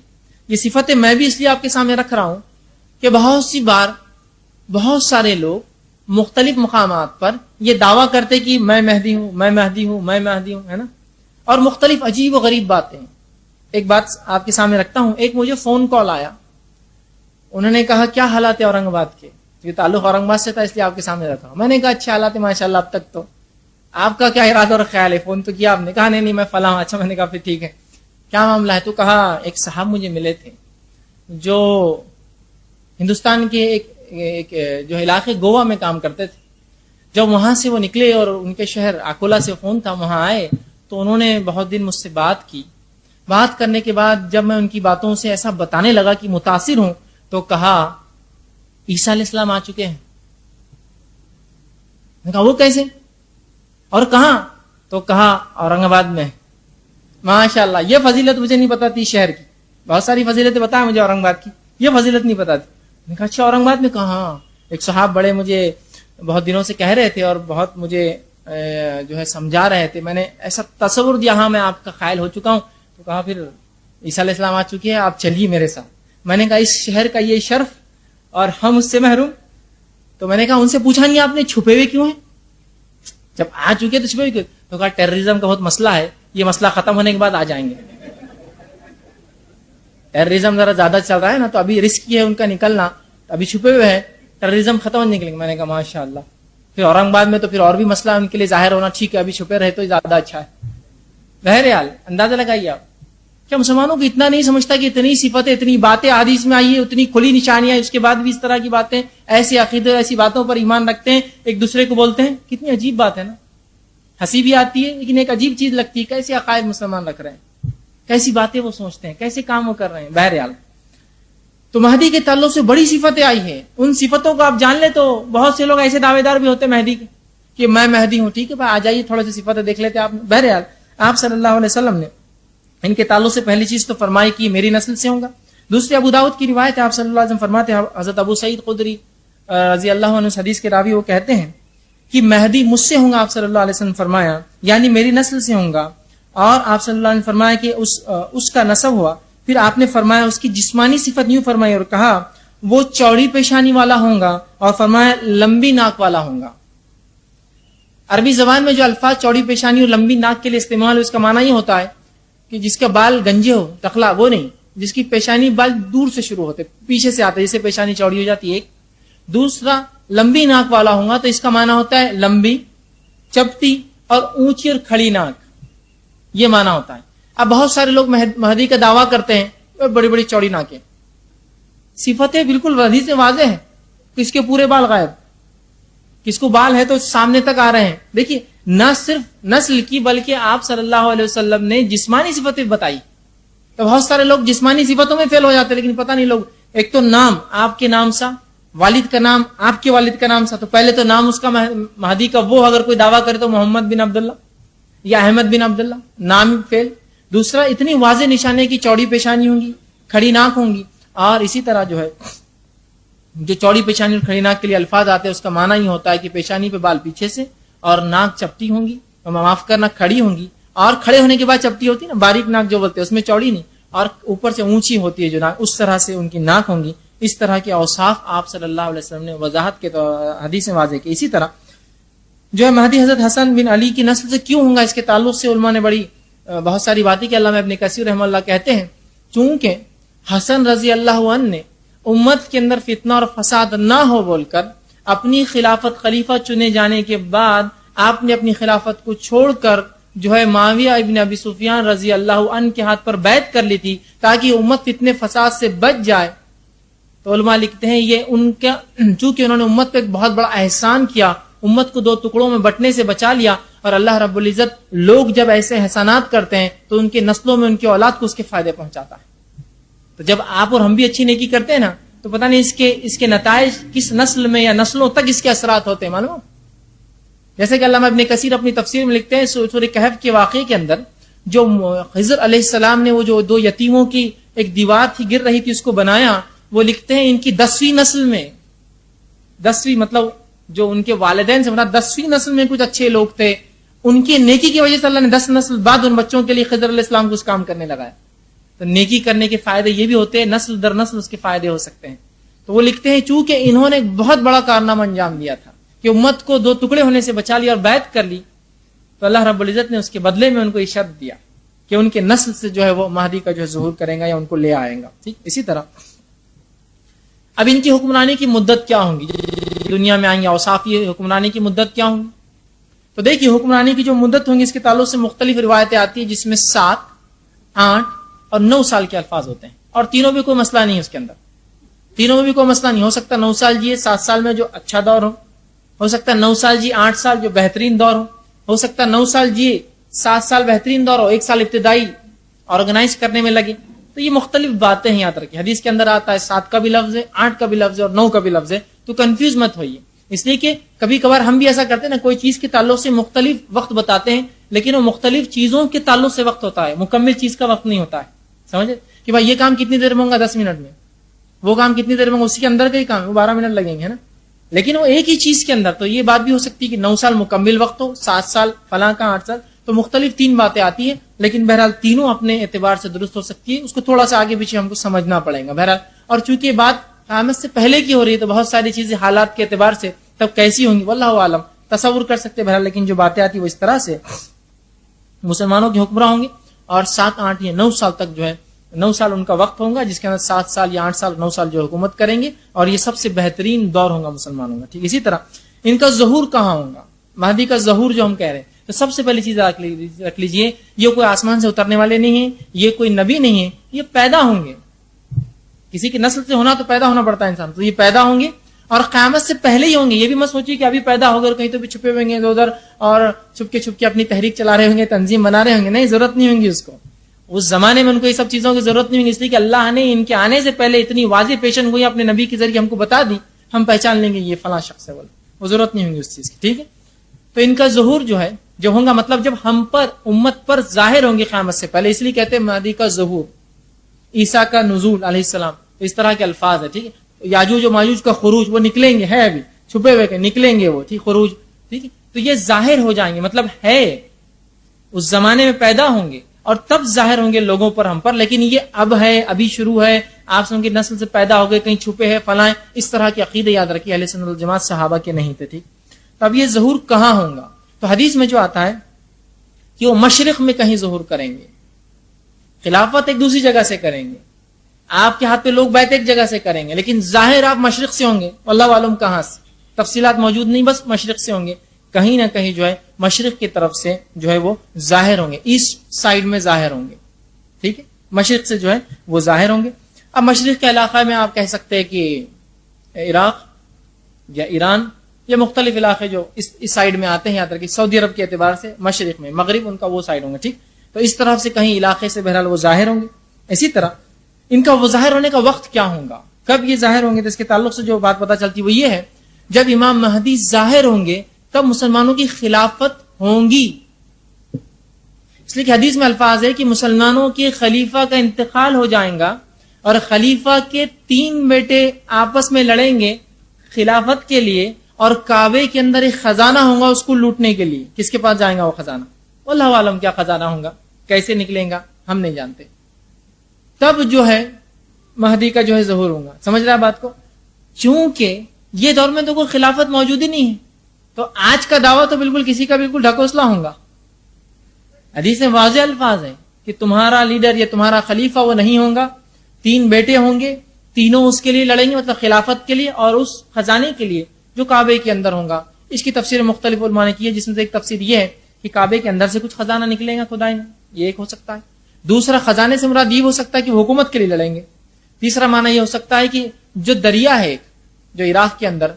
یہ صفت میں بھی اس لیے آپ کے سامنے رکھ رہا ہوں کہ بہت سی بار بہت سارے لوگ مختلف مقامات پر یہ دعویٰ کرتے کہ میں مہدی ہوں، میں مہدی ہوں، میں مہدی ہوں، ہے نا، اور مختلف عجیب و غریب باتیں. ایک بات آپ کے سامنے رکھتا ہوں. ایک مجھے فون کال آیا، انہوں نے کہا کیا حالات ہے اورنگ آباد کے؟ یہ تعلق اورنگ آباد سے تھا اس لیے آپ کے سامنے رکھا ہوں. میں نے کہا اچھا حالات ہے ماشاء اللہ اب تک. تو آپ کا کیا ارادہ اور خیال ہے؟ فون تو کیا آپ نے؟ کہا نہیں میں فلاں. اچھا میں نے کہا پھر ٹھیک ہے کیا معاملہ ہے؟ تو کہا ایک صاحب مجھے ملے تھے جو ہندوستان کے ایک جو علاقے گوا میں کام کرتے تھے. جب وہاں سے وہ نکلے اور ان کے شہر اکولا سے فون تھا، وہاں آئے تو انہوں نے بہت دن مجھ سے بات کی. بات کرنے کے بعد جب میں ان کی باتوں سے ایسا بتانے لگا کہ متاثر ہوں تو کہا عیسیٰ علیہ السلام آ چکے ہیں. میں کہا وہ کیسے اور کہاں؟ تو کہا اورنگ آباد میں. ماشاءاللہ یہ فضیلت مجھے نہیں پتا تھی شہر کی. بہت ساری فضیلتیں بتایا مجھے اورنگ آباد کی، یہ فضیلت نہیں پتا تھی. میں کہا اچھا اورنگ آباد میں کہاں؟ ایک صاحب بڑے مجھے بہت دنوں سے کہہ رہے تھے اور بہت مجھے جو ہے سمجھا رہے تھے. میں نے ایسا تصور دیا ہاں میں آپ کا قائل ہو چکا ہوں. تو کہا پھر عیسیٰ علیہ السلام آ چکے ہیں, آپ چلیے میرے ساتھ. میں نے کہا اس شہر کا یہ شرف اور ہم اس سے محروم. تو میں نے کہا ان سے پوچھا نہیں آپ نے چھپے ہوئے کیوں ہیں, جب آ چکے تو چھپے ہوئے کیوں؟ تو کہا ٹیررزم کا بہت مسئلہ ہے, یہ مسئلہ ختم ہونے کے بعد آ جائیں گے. ٹیررزم ذرا زیادہ چل رہا ہے نا, تو ابھی رسک ہے ان کا نکلنا, ابھی چھپے ہوئے ہیں, ٹیررزم ختم ہونے نکلیں گے. میں نے کہا ماشاء اللہ. پھر اورنگ آباد میں تو پھر اور بھی مسئلہ ان کے لیے ظاہر ہونا ٹھیک ہے, ابھی چھپے رہے تو زیادہ اچھا ہے. بہرحال اندازہ لگائیے آپ, کیا مسلمانوں کو اتنا نہیں سمجھتا کہ اتنی صفتیں, اتنی باتیں حدیث میں آئی ہے, اتنی کھلی نشانیاں, اس کے بعد بھی اس طرح کی باتیں, ایسی عقیدے ایسی باتوں پر ایمان رکھتے ہیں, ایک دوسرے کو بولتے ہیں. کتنی عجیب بات ہے نا, ہنسی بھی آتی ہے لیکن ایک عجیب چیز لگتی ہے. کیسے عقائد مسلمان رکھ رہے ہیں, کیسی باتیں وہ سوچتے ہیں, کیسے کام وہ کر رہے ہیں. بہرحال تو مہدی کے تعلق سے بڑی صفتیں آئی ہیں. ان صفتوں کو آپ جان لیں تو بہت سے لوگ ایسے دعوے دار بھی ہوتے ہیں مہدی کے کہ میں مہدی ہوں. ٹھیک ہے بھائی, آ جائیے تھوڑا سی صفتیں دیکھ لیتے آپ. بہرحال آپ صلی اللہ علیہ وسلم نے ان کے تعلق سے پہلی چیز تو فرمائی کہ میری نسل سے ہوں گا. دوسری ابو داؤد کی روایت ہے, آپ صلی اللہ علیہ وسلم فرماتے ہیں, حضرت ابو سعید خدری رضی اللہ عنہ حدیث کے راوی, وہ کہتے ہیں کہ مہدی مجھ سے ہوں گا. آپ صلی اللہ علیہ وسلم فرمایا یعنی میری نسل سے ہوں گا. اور آپ صلی اللہ علیہ وسلم فرمایا کہ اس کا نسب ہوا. پھر آپ نے فرمایا اس کی جسمانی صفت یوں فرمائی اور کہا وہ چوڑی پیشانی والا ہوں گا, اور فرمایا لمبی ناک والا ہوں گا. عربی زبان میں جو الفاظ چوڑی پیشانی اور لمبی ناک کے لیے استعمال ہو, اس کا معنی یہ ہوتا ہے کہ جس کا بال گنجے ہو, ٹکلا, وہ نہیں, جس کی پیشانی بال دور سے شروع ہوتے, پیچھے سے آتے, جیسے پیشانی چوڑی ہو جاتی ہے. ایک دوسرا لمبی ناک والا ہوں گا, تو اس کا معنی ہوتا ہے لمبی, چپٹی اور اونچی اور کھڑی ناک, یہ معنی ہوتا ہے. اب بہت سارے لوگ مہدی کا دعویٰ کرتے ہیں بڑی بڑی چوڑی ناکیں. صفتیں بالکل حدیث سے واضح ہیں, کس کے پورے بال غائب, کس کو بال ہے تو سامنے تک آ رہے ہیں. دیکھیے نہ صرف نسل کی بلکہ آپ صلی اللہ علیہ وسلم نے جسمانی صفتیں بتائی. تو بہت سارے لوگ جسمانی صفتوں میں فیل ہو جاتے ہیں, لیکن پتہ نہیں لوگ, ایک تو نام آپ کے نام سا, والد کا نام آپ کے والد کا نام سا. تو پہلے تو نام اس کا مہدی کا, وہ اگر کوئی دعویٰ کرے تو محمد بن عبداللہ یا احمد بن عبداللہ, نام فیل. دوسرا اتنی واضح نشانے کی چوڑی پیشانی ہوں گی, کھڑی ناک ہوں گی. اور اسی طرح جو ہے جو چوڑی پیشانی اور کھڑی ناک کے لیے الفاظ آتے ہیں, اس کا معنی یہ ہوتا ہے کہ پیشانی پہ بال پیچھے سے, اور ناک چپٹی ہوں گی, معاف کرنا کھڑی ہوں گی, اور کھڑے ہونے کے بعد چپٹی ہوتی ہے نا, باریک ناک جو بولتے ہیں, اس میں چوڑی نہیں, اور اوپر سے اونچی ہوتی ہے جو ناک, اس طرح سے ان کی ناک ہوں گی. اس طرح کے اوصاف آپ صلی اللہ علیہ وسلم نے وضاحت کے حدیث میں واضح کی. اسی طرح جو ہے مہدی حضرت حسن بن علی کی نسل سے کیوں ہوں گا, اس کے تعلق سے علماء نے بہت ساری باتیں کی. علامہ ابن کثیر رحمہ اللہ کہتے ہیں چونکہ حسن رضی اللہ عنہ نے امت کے اندر فتنہ اور فساد نہ ہو بول کر اپنی خلافت خلیفہ چنے جانے کے بعد آپ نے اپنی خلافت کو چھوڑ کر جو ہے معاویہ ابن ابی سفیان رضی اللہ عنہ کے ہاتھ پر بیعت کر لی تھی تاکہ امت فتنے فساد سے بچ جائے. تو علماء لکھتے ہیں یہ ان کا, چونکہ انہوں نے امت پہ ایک بہت بڑا احسان کیا, امت کو دو ٹکڑوں میں بٹنے سے بچا لیا, اور اللہ رب العزت لوگ جب ایسے احسانات کرتے ہیں تو ان کے نسلوں میں ان کی اولاد کو اس کے فائدے پہنچاتا ہے. تو جب آپ اور ہم بھی اچھی نیکی کرتے ہیں نا, تو پتہ نہیں اس کے نتائج کس نسل میں یا نسلوں تک اس کے اثرات ہوتے ہیں, معلوم. جیسے کہ علامہ ابن کثیر اپنی تفسیر میں لکھتے ہیں سورہ کہف کے واقعے کے اندر, جو خضر علیہ السلام نے وہ جو دو یتیموں کی ایک دیوار تھی گر رہی تھی اس کو بنایا, وہ لکھتے ہیں ان کی 10ویں نسل میں, 10ویں مطلب جو ان کے والدین سے 10ویں نسل میں کچھ اچھے لوگ تھے, ان کی نیکی کی وجہ سے اللہ نے 10 نسل بعد ان بچوں کے لیے خضر علیہ السلام کو اس کام کرنے لگا ہے. تو نیکی کرنے کے فائدے یہ بھی ہوتے ہیں, نسل در نسل اس کے فائدے ہو سکتے ہیں. تو وہ لکھتے ہیں چونکہ انہوں نے ایک بہت بڑا کارنامہ انجام دیا تھا کہ امت کو دو ٹکڑے ہونے سے بچا لیا اور بیعت کر لی, تو اللہ رب العزت نے اس کے بدلے میں ان کو یہ شرط دیا کہ ان کے نسل سے جو ہے وہ مہدی کا جو ہے ظہور کریں گا یا ان کو لے آئیں گا. ٹھیک, اسی طرح اب ان کی حکمرانی کی مدت کیا ہوں گی, دنیا میں آئیں گے, اوصاف یہ حکمرانی کی مدت کیا ہوں گی. تو دیکھیے حکمرانی کی جو مدت ہوں گی اس کے تعلق سے مختلف روایتیں آتی ہیں, جس میں 7, 8 اور 9 سال کے الفاظ ہوتے ہیں, اور تینوں بھی کوئی مسئلہ نہیں ہے اس کے اندر, تینوں میں بھی کوئی مسئلہ نہیں. ہو سکتا 9 سال جیے 7 سال میں جو اچھا دور ہو سکتا ہے 9 سال جی 8 سال جو بہترین دور ہو سکتا ہے 9 سال جیے 7 سال بہترین دور ہو, 1 سال ابتدائی آرگنائز کرنے میں لگے. تو یہ مختلف باتیں ہیں یاد رکھیں, حدیث کے اندر آتا ہے 7 کا بھی لفظ ہے, 8 کا بھی لفظ ہے اور 9 کا بھی لفظ ہے, تو کنفیوز مت ہوئیے. اس لیے کہ کبھی کبھار ہم بھی ایسا کرتے ہیں نا, کوئی چیز کے تعلق سے مختلف وقت بتاتے ہیں, لیکن وہ مختلف چیزوں کے تعلق سے وقت ہوتا ہے, مکمل چیز کا وقت نہیں ہوتا ہے. سمجھے کہ بھائی یہ کام کتنی دیر میں ہوگا, 10 منٹ میں, وہ کام کتنی دیر میں, اسی کے اندر کا ہی کام 12 منٹ لگیں گے, ہے نا. لیکن وہ ایک ہی چیز کے اندر. تو یہ بات بھی ہو سکتی ہے کہ 9 سال مکمل وقت ہو، 7 سال فلاں کا 8 سال، تو مختلف 3 باتیں آتی ہیں، لیکن بہرحال تینوں اپنے اعتبار سے درست ہو سکتی ہے. اس کو تھوڑا سا آگے پیچھے ہم کو سمجھنا پڑے گا بہرحال. اور چونکہ یہ بات قیامت سے پہلے کی ہو رہی ہے تو بہت ساری چیزیں حالات کے اعتبار سے تب کیسی ہوں گی واللہ عالم تصور کر سکتے بہرحال. لیکن جو باتیں آتی وہ اس طرح سے مسلمانوں کے حکمراں ہوں گے اور 7 8 یا 9 سال تک جو ہے 9 سال ان کا وقت ہوگا، جس کے اندر 7 سال یا 8 سال 9 سال جو حکومت کریں گے، اور یہ سب سے بہترین دور ہوگا مسلمانوں کا. ٹھیک، اسی طرح ان کا ظہور کہاں ہوگا، مہدی کا ظہور جو ہم کہہ رہے ہیں، تو سب سے پہلی چیز رکھ لیجئے، یہ کوئی آسمان سے اترنے والے نہیں ہیں، یہ کوئی نبی نہیں ہے، یہ پیدا ہوں گے. کسی کی نسل سے ہونا تو پیدا ہونا پڑتا ہے انسان، تو یہ پیدا ہوں گے اور قیامت سے پہلے ہی ہوں گے. یہ بھی مت سوچیے کہ ابھی پیدا ہو گئے اور کہیں تو بھی چھپے ہوئے ہیں ادھر اور چھپ کے اپنی تحریک چلا رہے ہوں گے، تنظیم بنا رہے ہوں گے. نہیں، ضرورت نہیں ہوں گی اس کو. اس زمانے میں ان کو یہ سب چیزوں کی ضرورت نہیں ہوگی، اس لیے کہ اللہ نے ان کے آنے سے پہلے اتنی واضح پیشن گوئی اپنے نبی کے ذریعے ہم کو بتا دی، ہم پہچان لیں گے یہ فلاں شخص ہے، وہ ضرورت نہیں ہوگی اس چیز کی. ٹھیک ہے، تو ان کا ظہور جو ہے جو ہوگا، مطلب جب ہم پر امت پر ظاہر ہوں گے قیامت سے پہلے، اس لیے کہتے ہیں مہدی کا ظہور، عیسیٰ کا نزول علیہ السلام، اس طرح کے الفاظ ہے. ٹھیک ہے، یاجوج و ماجوج کا خروج، وہ نکلیں گے، ہے ابھی چھپے ہوئے کہ نکلیں گے وہ، ٹھیک، خروج. ٹھیک ہے، تو یہ ظاہر ہو جائیں گے، مطلب ہے اس زمانے میں پیدا ہوں گے اور تب ظاہر ہوں گے لوگوں پر، ہم پر. لیکن یہ اب ہے، ابھی شروع ہے، آپ سن کی نسل سے پیدا ہو گئے، کہیں چھپے ہیں فلاں، اس طرح کے عقیدے یاد رکھیے اہل سنت والجماعت صحابہ کے نہیں تھے. ٹھیک، تو اب یہ ظہور کہاں ہوگا؟ تو حدیث میں جو آتا ہے کہ وہ مشرق میں کہیں ظہور کریں گے، خلافت ایک دوسری جگہ سے کریں گے، آپ کے ہاتھ پہ لوگ بیعت ایک جگہ سے کریں گے، لیکن ظاہر آپ مشرق سے ہوں گے. اللہ عالم کہاں سے، تفصیلات موجود نہیں، بس مشرق سے ہوں گے، کہیں نہ کہیں جو ہے مشرق کی طرف سے جو ہے وہ ظاہر ہوں گے، ایسٹ سائڈ میں ظاہر ہوں گے. ٹھیک ہے، مشرق سے جو ہے وہ ظاہر ہوں گے. اب مشرق کے علاقہ میں آپ کہہ سکتے ہیں کہ عراق یا ایران یا مختلف علاقے جو اس سائڈ میں آتے ہیں، یاد رکھیے سعودی عرب کے اعتبار سے مشرق میں، مغرب ان کا وہ سائڈ ہوں گے. ٹھیک، تو اس طرف سے کہیں علاقے سے بہرحال وہ ظاہر ہوں گے. اسی طرح ان کا وہ ظاہر ہونے کا وقت کیا ہوگا، کب یہ ظاہر ہوں گے، تو اس کے تعلق سے جو بات پتہ چلتی وہ یہ ہے، جب امام مہدی ظاہر ہوں گے تب مسلمانوں کی خلافت ہوں گی. اس لیے کہ حدیث میں الفاظ ہے کہ مسلمانوں کے خلیفہ کا انتقال ہو جائیں گا اور خلیفہ کے 3 بیٹے آپس میں لڑیں گے خلافت کے لیے، اور کعبے کے اندر ایک خزانہ ہوگا اس کو لوٹنے کے لیے. کس کے پاس جائیں گا وہ خزانہ؟ اللہ عالم کیا خزانہ ہوگا، کیسے نکلیں گا ہم نہیں جانتے. تب جو ہے مہدی کا جو ہے ظہور ہوگا. سمجھ رہا ہے بات کو؟ چونکہ یہ دور میں تو کوئی خلافت موجود ہی نہیں ہے، تو آج کا دعویٰ تو بالکل کسی کا بالکل ڈھکوسلا ہوگا. حدیث میں واضح الفاظ ہیں کہ تمہارا لیڈر یا تمہارا خلیفہ وہ نہیں ہوگا، 3 بیٹے ہوں گے، تینوں اس کے لیے لڑیں گے، مطلب خلافت کے لیے اور اس خزانے کے لیے جو کعبے کے اندر ہوگا. اس کی تفسیر مختلف علماء نے کی ہے، جس میں سے ایک تفسیر یہ ہے کہ کعبے کے اندر سے کچھ خزانہ نکلے گا خدائی میں، یہ ایک ہو سکتا ہے. دوسرا، خزانے سے مراد یہ ہو سکتا ہے کہ حکومت کے لیے لڑیں گے. تیسرا معنی یہ ہو سکتا ہے کہ جو دریا ہے جو عراق کے اندر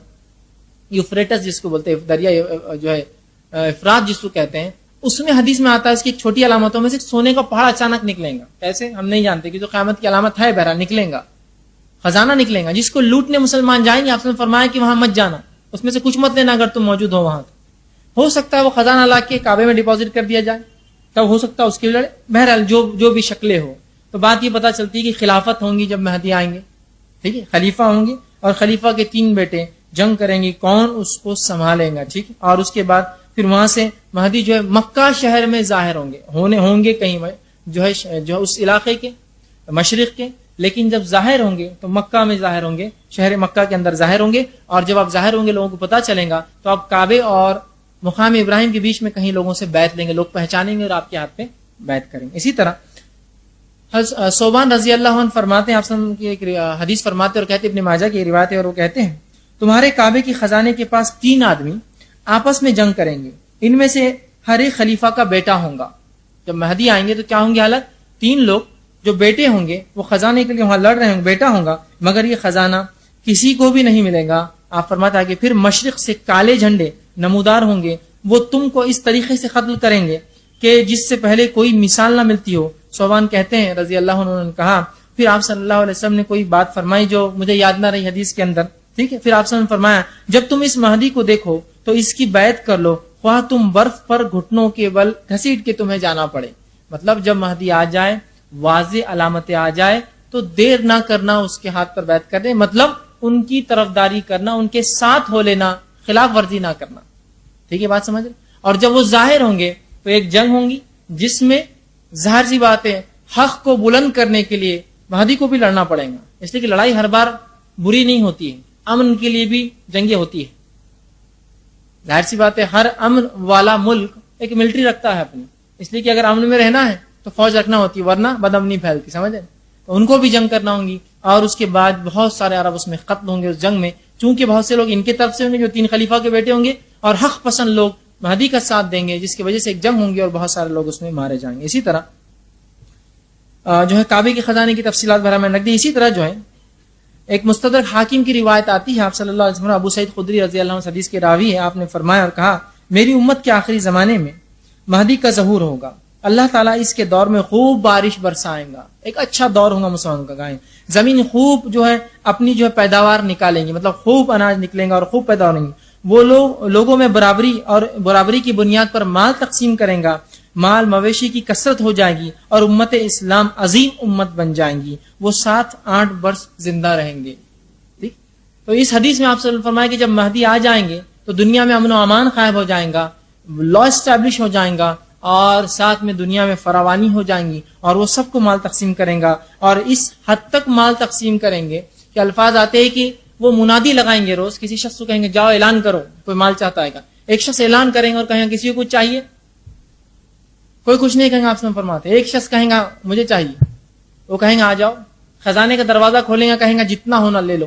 یوفریٹس جس کو بولتے ہیں، دریا جو ہے افرات جس کو کہتے ہیں، اس میں حدیث میں آتا ہے اس کی ایک چھوٹی علامتوں میں سے سونے کا پہاڑ اچانک نکلیں گا. کیسے ہم نہیں جانتے، کہ جو قیامت کی علامت ہے بہرحال نکلیں گا، خزانہ نکلیں گا جس کو لوٹنے مسلمان جائیں گے. آپ نے فرمایا کہ وہاں مت جانا، اس میں سے کچھ مت لینا اگر تم موجود ہو وہاں. ہو سکتا ہے وہ خزانہ لا کے کعبے میں ڈپازٹ کر دیا جائے، تب ہو سکتا ہے اس کے لڑے. بہرحال جو بھی شکلیں ہو، تو بات یہ پتا چلتی ہے کہ خلافت ہوں گی جب مہدی آئیں گے. ٹھیک ہے، خلیفہ ہوں گے اور خلیفہ کے 3 بیٹے جنگ کریں گے، کون اس کو سنبھالیں گا. ٹھیک ہے، اور اس کے بعد پھر وہاں سے مہدی جو ہے مکہ شہر میں ظاہر ہوں گے کہیں جو ہے اس علاقے کے مشرق کے. لیکن جب ظاہر ہوں گے تو مکہ میں ظاہر ہوں گے، شہر مکہ کے اندر ظاہر ہوں گے. اور جب آپ ظاہر ہوں گے لوگوں کو پتا چلیں گا تو آپ کعبے اور مقام ابراہیم کے بیچ میں کہیں لوگوں سے بیعت لیں گے، لوگ پہچانیں گے اور آپ کے ہاتھ پہ بیعت کریں گے. اسی طرح صوبان رضی اللہ عنہ فرماتے ہیں، آپ کی ایک حدیث فرماتے اور کہتے ہیں، ابن ماجہ کی روایت ہے، اور وہ کہتے ہیں تمہارے کعبے کی خزانے کے پاس 3 آدمی آپس میں جنگ کریں گے، ان میں سے ہر ایک خلیفہ کا بیٹا ہوگا. جب مہدی آئیں گے تو کیا ہوں گے حالت؟ 3 لوگ جو بیٹے ہوں گے وہ خزانے کے لیے وہاں لڑ رہے ہوں گے، بیٹا ہوگا، مگر یہ خزانہ کسی کو بھی نہیں ملے گا. آپ فرماتے ہیں کہ پھر مشرق سے کالے جھنڈے نمودار ہوں گے، وہ تم کو اس طریقے سے قتل کریں گے کہ جس سے پہلے کوئی مثال نہ ملتی ہو. صوبان کہتے ہیں رضی اللہ عنہ نے کہا، پھر آپ صلی اللہ علیہ وسلم نے کوئی بات فرمائی جو مجھے یاد نہ رہی حدیث کے اندر. ٹھیک ہے، پھر آپ نے فرمایا جب تم اس مہدی کو دیکھو تو اس کی بیعت کر لو، خواہ تم برف پر گھٹنوں کے بل گھسیٹ کے تمہیں جانا پڑے. مطلب جب مہدی آ جائے، واضح علامتیں آ جائے تو دیر نہ کرنا، اس کے ہاتھ پر بیعت کر دیں. مطلب ان کی طرفداری کرنا، ان کے ساتھ ہو لینا، خلاف ورزی نہ کرنا. ٹھیک ہے بات سمجھ رہے؟ اور جب وہ ظاہر ہوں گے تو ایک جنگ ہوں گی جس میں ظاہر سی بات ہے حق کو بلند کرنے کے لیے مہدی کو بھی لڑنا پڑے گا، اس لیے کہ لڑائی ہر بار بری نہیں ہوتی ہے، امن کے لیے بھی جنگیں ہوتی ہے. ظاہر سی بات ہے ہر امن والا ملک ایک ملٹری رکھتا ہے اپنی، اس لیے کہ اگر امن میں رہنا ہے تو فوج رکھنا ہوتی ہے، ورنہ بدامنی پھیلتی. سمجھے؟ تو ان کو بھی جنگ کرنا ہوں گی، اور اس کے بعد بہت سارے عرب اس میں قتل ہوں گے اس جنگ میں، چونکہ بہت سے لوگ ان کے طرف سے ہوں گے جو 3 خلیفہ کے بیٹے ہوں گے، اور حق پسند لوگ مہدی کا ساتھ دیں گے، جس کی وجہ سے ایک جنگ ہوں گی اور بہت سارے لوگ اس میں مارے جائیں گے. اسی طرح جو ہے کعبے کے خزانے کی تفصیلات بھرا میں رکھ دی. اسی طرح جو ہے ایک مستدرک حاکم کی روایت آتی ہے، آپ صلی اللہ علیہ وسلم ابو سعید خدری رضی اللہ عنہ حدیث کے راوی ہے، آپ نے فرمایا اور کہا میری امت کے آخری زمانے میں مہدی کا ظہور ہوگا، اللہ تعالیٰ اس کے دور میں خوب بارش برسائیں گا، ایک اچھا دور ہوگا مسلمانوں کا. گائیں زمین خوب جو ہے اپنی جو ہے پیداوار نکالیں گی، مطلب خوب اناج نکلیں گا اور خوب پیدا ہوں گی. وہ لوگ لوگوں میں برابری کی بنیاد پر مال تقسیم کریں گا، مال مویشی کی کثرت ہو جائے گی، اور امت اسلام عظیم امت بن جائیں گی، وہ 7-8 برس زندہ رہیں گے. ٹھیک؟ تو اس حدیث میں آپ سے فرمایا کہ جب مہدی آ جائیں گے تو دنیا میں امن و امان غائب ہو جائیں گا، لا اسٹیبلش ہو جائیں گا، اور ساتھ میں دنیا میں فراوانی ہو جائیں گی، اور وہ سب کو مال تقسیم کریں گا. اور اس حد تک مال تقسیم کریں گے کہ الفاظ آتے ہیں کہ وہ منادی لگائیں گے، روز کسی شخص کو کہیں گے جاؤ اعلان کرو، کوئی مال چاہتا ہے گا، ایک شخص اعلان کریں گے اور کہیں گا کسی کو کچھ چاہیے، کوئی کچھ نہیں کہیں گا. آپ سے فرماتے ایک شخص کہیں گا مجھے چاہیے، وہ کہیں گا آ جاؤ، خزانے کا دروازہ کھولیں گا، کہیں گا جتنا ہونا لے لو.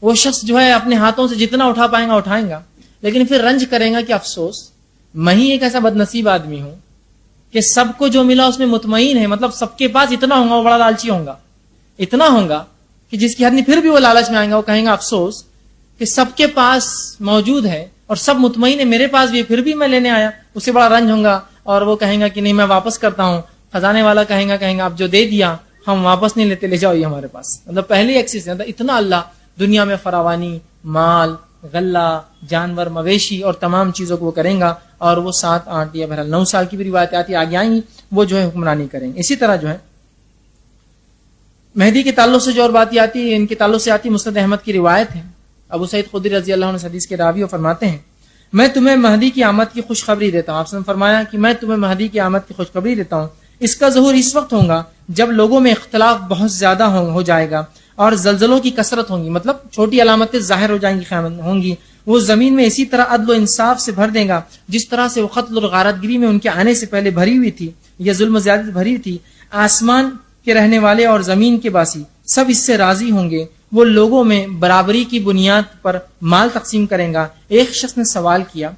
وہ شخص جو ہے اپنے ہاتھوں سے جتنا اٹھا پائیں گا اٹھائیں گا، لیکن پھر رنج کریں گا کہ افسوس میں ہی ایک ایسا بد نصیب آدمی ہوں کہ سب کو جو ملا اس میں مطمئن ہے، مطلب سب کے پاس اتنا ہوگا، وہ بڑا لالچی ہوگا، اتنا ہوگا کہ جس کی حد نہیں، پھر بھی وہ لالچ میں آئیں گا، وہ کہیں گا افسوس کہ سب کے پاس موجود ہے اور سب مطمئن ہے، میرے پاس بھی ہے، پھر بھی میں لینے آیا. اسے بڑا رنج ہوگا اور وہ کہیں گا کہ نہیں میں واپس کرتا ہوں. خزانے والا کہیں گا آپ جو دے دیا ہم واپس نہیں لیتے، لے جاؤ یہ ہمارے پاس. مطلب پہلی ایکسس ہے، اتنا اللہ دنیا میں فراوانی، مال، غلہ، جانور، مویشی اور تمام چیزوں کو وہ کریں گا، اور وہ 7-8 یا بہرحال 9 سال کی بھی روایت آتی آگے آئیں گی، وہ جو ہے حکمرانی کریں گے. اسی طرح جو ہے مہدی کے تعلق سے جو اور بات آتی ہے، ان کے تعلق سے آتی مسند احمد کی روایت ہے. ابو سعید خدری رضی اللہ عنہ حدیث کے راوی فرماتے ہیں میں تمہیں مہدی کی آمد کی خوشخبری دیتا ہوں. آپ نے فرمایا کہ میں تمہیں مہدی کی آمد کی خوشخبری دیتا ہوں، اس کا ظہور اس وقت ہوگا جب لوگوں میں اختلاف بہت زیادہ ہو جائے گا اور زلزلوں کی کثرت ہوں گی، مطلب چھوٹی علامتیں ظاہر ہو جائیں گی، ہوں گی. وہ زمین میں اسی طرح عدل و انصاف سے بھر دے گا جس طرح سے وہ قتل اور غارت گری میں ان کے آنے سے پہلے بھری ہوئی تھی، یا ظلم و زیادت بھری تھی. آسمان کے رہنے والے اور زمین کے باسی سب اس سے راضی ہوں گے. وہ لوگوں میں برابری کی بنیاد پر مال تقسیم کریں گا. ایک شخص نے سوال کیا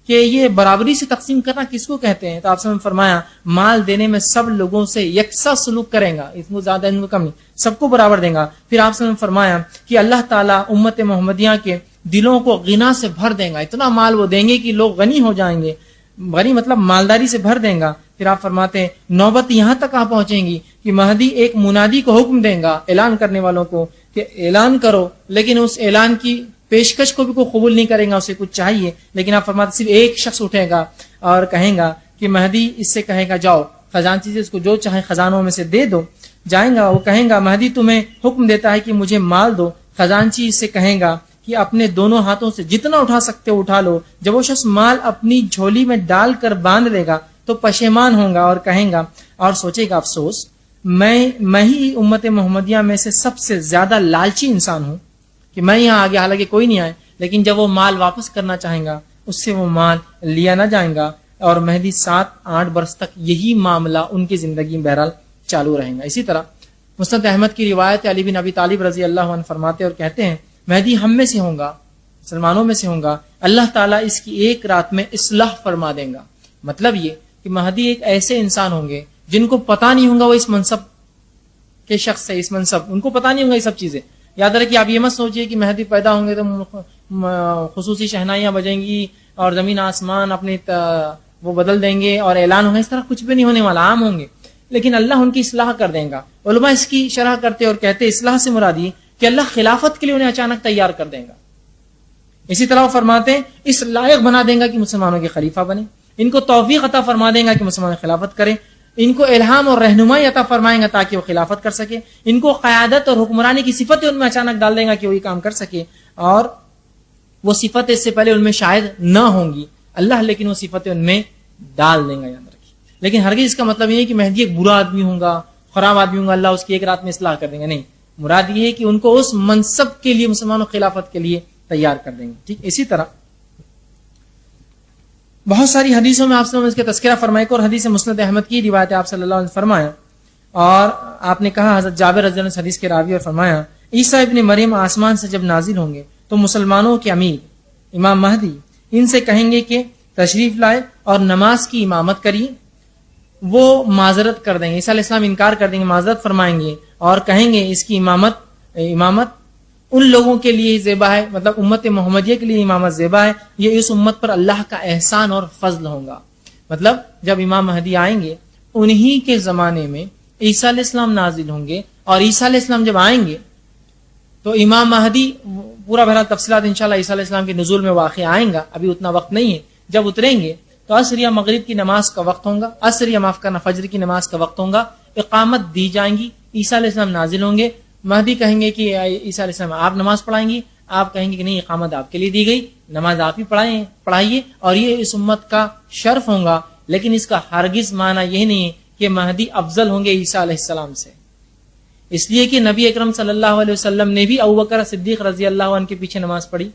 کہ یہ برابری سے تقسیم کرنا کس کو کہتے ہیں؟ تو آپ نے فرمایا مال دینے میں سب لوگوں سے یکساں سلوک کریں گا، اس کو زیادہ ان کو کم نہیں، سب کو برابر دیں گا. پھر آپ نے فرمایا کہ اللہ تعالیٰ امت محمدیہ کے دلوں کو غنا سے بھر دیں گا، اتنا مال وہ دیں گے کہ لوگ غنی ہو جائیں گے، غنی مطلب مالداری سے بھر دیں گا. پھر آپ فرماتے ہیں نوبت یہاں تک آ پہنچیں گی کہ مہدی ایک منادی کو حکم دیں گا اعلان کرنے والوں کو کہ اعلان کرو، لیکن اس اعلان کی پیشکش کو بھی کوئی قبول نہیں کرے گا، اسے کچھ چاہیے. لیکن آپ فرماتے صرف ایک شخص اٹھے گا اور کہیں گا کہ مہدی اس سے کہے گا جاؤ خزانچی سے اس کو جو چاہے خزانوں میں سے دے دو. جائیں گا، وہ کہیں گا مہدی تمہیں حکم دیتا ہے کہ مجھے مال دو. خزانچی اس سے کہیں گا کہ اپنے دونوں ہاتھوں سے جتنا اٹھا سکتے اٹھا لو. جب وہ شخص مال اپنی جھولی میں ڈال کر باندھ لے گا تو پشیمان ہوگا اور کہیں گا اور سوچے گا افسوس میں ہی امت محمدیہ میں سے سب سے زیادہ لالچی انسان ہوں کہ میں یہاں آگے، حالانکہ کوئی نہیں آئے، لیکن جب وہ مال واپس کرنا چاہیں گا اس سے وہ مال لیا نہ جائیں گا. اور مہدی 7-8 برس تک یہی معاملہ ان کی زندگی میں بہرحال چالو رہے گا. اسی طرح مسند احمد کی روایت علی بن ابی طالب رضی اللہ عنہ فرماتے اور کہتے ہیں مہدی ہم میں سے ہوں گا، مسلمانوں میں سے ہوں گا، اللہ تعالیٰ اس کی ایک رات میں اصلاح فرما دیں گا. مطلب یہ کہ مہدی ایک ایسے انسان ہوں گے جن کو پتہ نہیں ہوگا وہ اس منصب کے شخص ہے، اس منصب ان کو پتہ نہیں ہوگا یہ سب چیزیں. یاد رکھیے آپ یہ مت سوچیے کہ مہدی پیدا ہوں گے تو خصوصی شہنائیاں بجیں گی اور زمین آسمان اپنے وہ بدل دیں گے اور اعلان ہوگا، اس طرح کچھ بھی نہیں ہونے والا، عام ہوں گے. لیکن اللہ ان کی اصلاح کر دیں گا. علماء اس کی شرح کرتے اور کہتے اصلاح سے مراد یہ کہ اللہ خلافت کے لیے انہیں اچانک تیار کر دیں گا. اسی طرح وہ فرماتے ہیں اس لائق بنا دیں گا کہ مسلمانوں کے خلیفہ بنے، ان کو توفیق عطا فرما دیں گا کہ مسلمان خلافت کریں. ان کو الہام اور رہنمائی عطا فرمائیں گا تاکہ وہ خلافت کر سکے. ان کو قیادت اور حکمرانی کی صفتیں ان میں اچانک ڈال دیں گا کہ وہی کام کر سکے, اور وہ صفتیں اس سے پہلے ان میں شاید نہ ہوں گی, اللہ لیکن وہ صفتیں ان میں ڈال دیں گا, یاد رکھیے. لیکن ہرگز اس کا مطلب یہ ہے کہ مہدی ایک برا آدمی ہوگا, خراب آدمی ہوگا, اللہ اس کی ایک رات میں اصلاح کر دیں گے, نہیں. مراد یہ ہے کہ ان کو اس منصب کے لیے, مسلمانوں خلافت کے لیے تیار کر دیں گے. ٹھیک. اسی طرح بہت ساری حدیثوں میں آپ سے اس کے تذکرہ فرمائے کو, اور حدیث مسند احمد کی روایت ہے, آپ صلی اللہ علیہ وسلم فرمایا, اور آپ نے کہا حضرت جابر رضی اللہ عنہ حدیث کے راوی, اور فرمایا عیسیٰ ابن مریم آسمان سے جب نازل ہوں گے تو مسلمانوں کے امیر امام مہدی ان سے کہیں گے کہ تشریف لائے اور نماز کی امامت کریے. وہ معذرت کر دیں گے, عیسیٰ علیہ السلام انکار کر دیں گے, معذرت فرمائیں گے اور کہیں گے اس کی امامت ان لوگوں کے لیے زیبا ہے, مطلب امت محمدیہ کے لیے امامت زیبا ہے, یہ اس امت پر اللہ کا احسان اور فضل ہوگا. مطلب جب امام مہدی آئیں گے انہی کے زمانے میں عیسیٰ علیہ السلام نازل ہوں گے, اور عیسیٰ علیہ السلام جب آئیں گے تو امام مہدی, پورا بھرا تفصیلات انشاءاللہ عیسیٰ علیہ السلام کے نزول میں واقع آئیں گا, ابھی اتنا وقت نہیں ہے. جب اتریں گے تو عصر یا مغرب کی نماز کا وقت ہوگا, عصر یا معاف کرنا فجر کی نماز کا وقت ہوگا, اقامت دی جائیں گی, عیسیٰ علیہ السلام نازل ہوں گے, مہدی کہیں گے کہ عیسیٰ علیہ السلام آپ نماز پڑھائیں گی, آپ کہیں گے کہ نہیں اقامت آپ کے لیے دی گئی, نماز آپ ہی پڑھائیے, اور یہ اس امت کا شرف ہوگا. لیکن اس کا ہرگز معنی یہ نہیں ہے کہ مہدی افضل ہوں گے عیسیٰ علیہ السلام سے, اس لیے کہ نبی اکرم صلی اللہ علیہ وسلم نے بھی ابوبکر صدیق رضی اللہ عنہ کے پیچھے نماز پڑھی,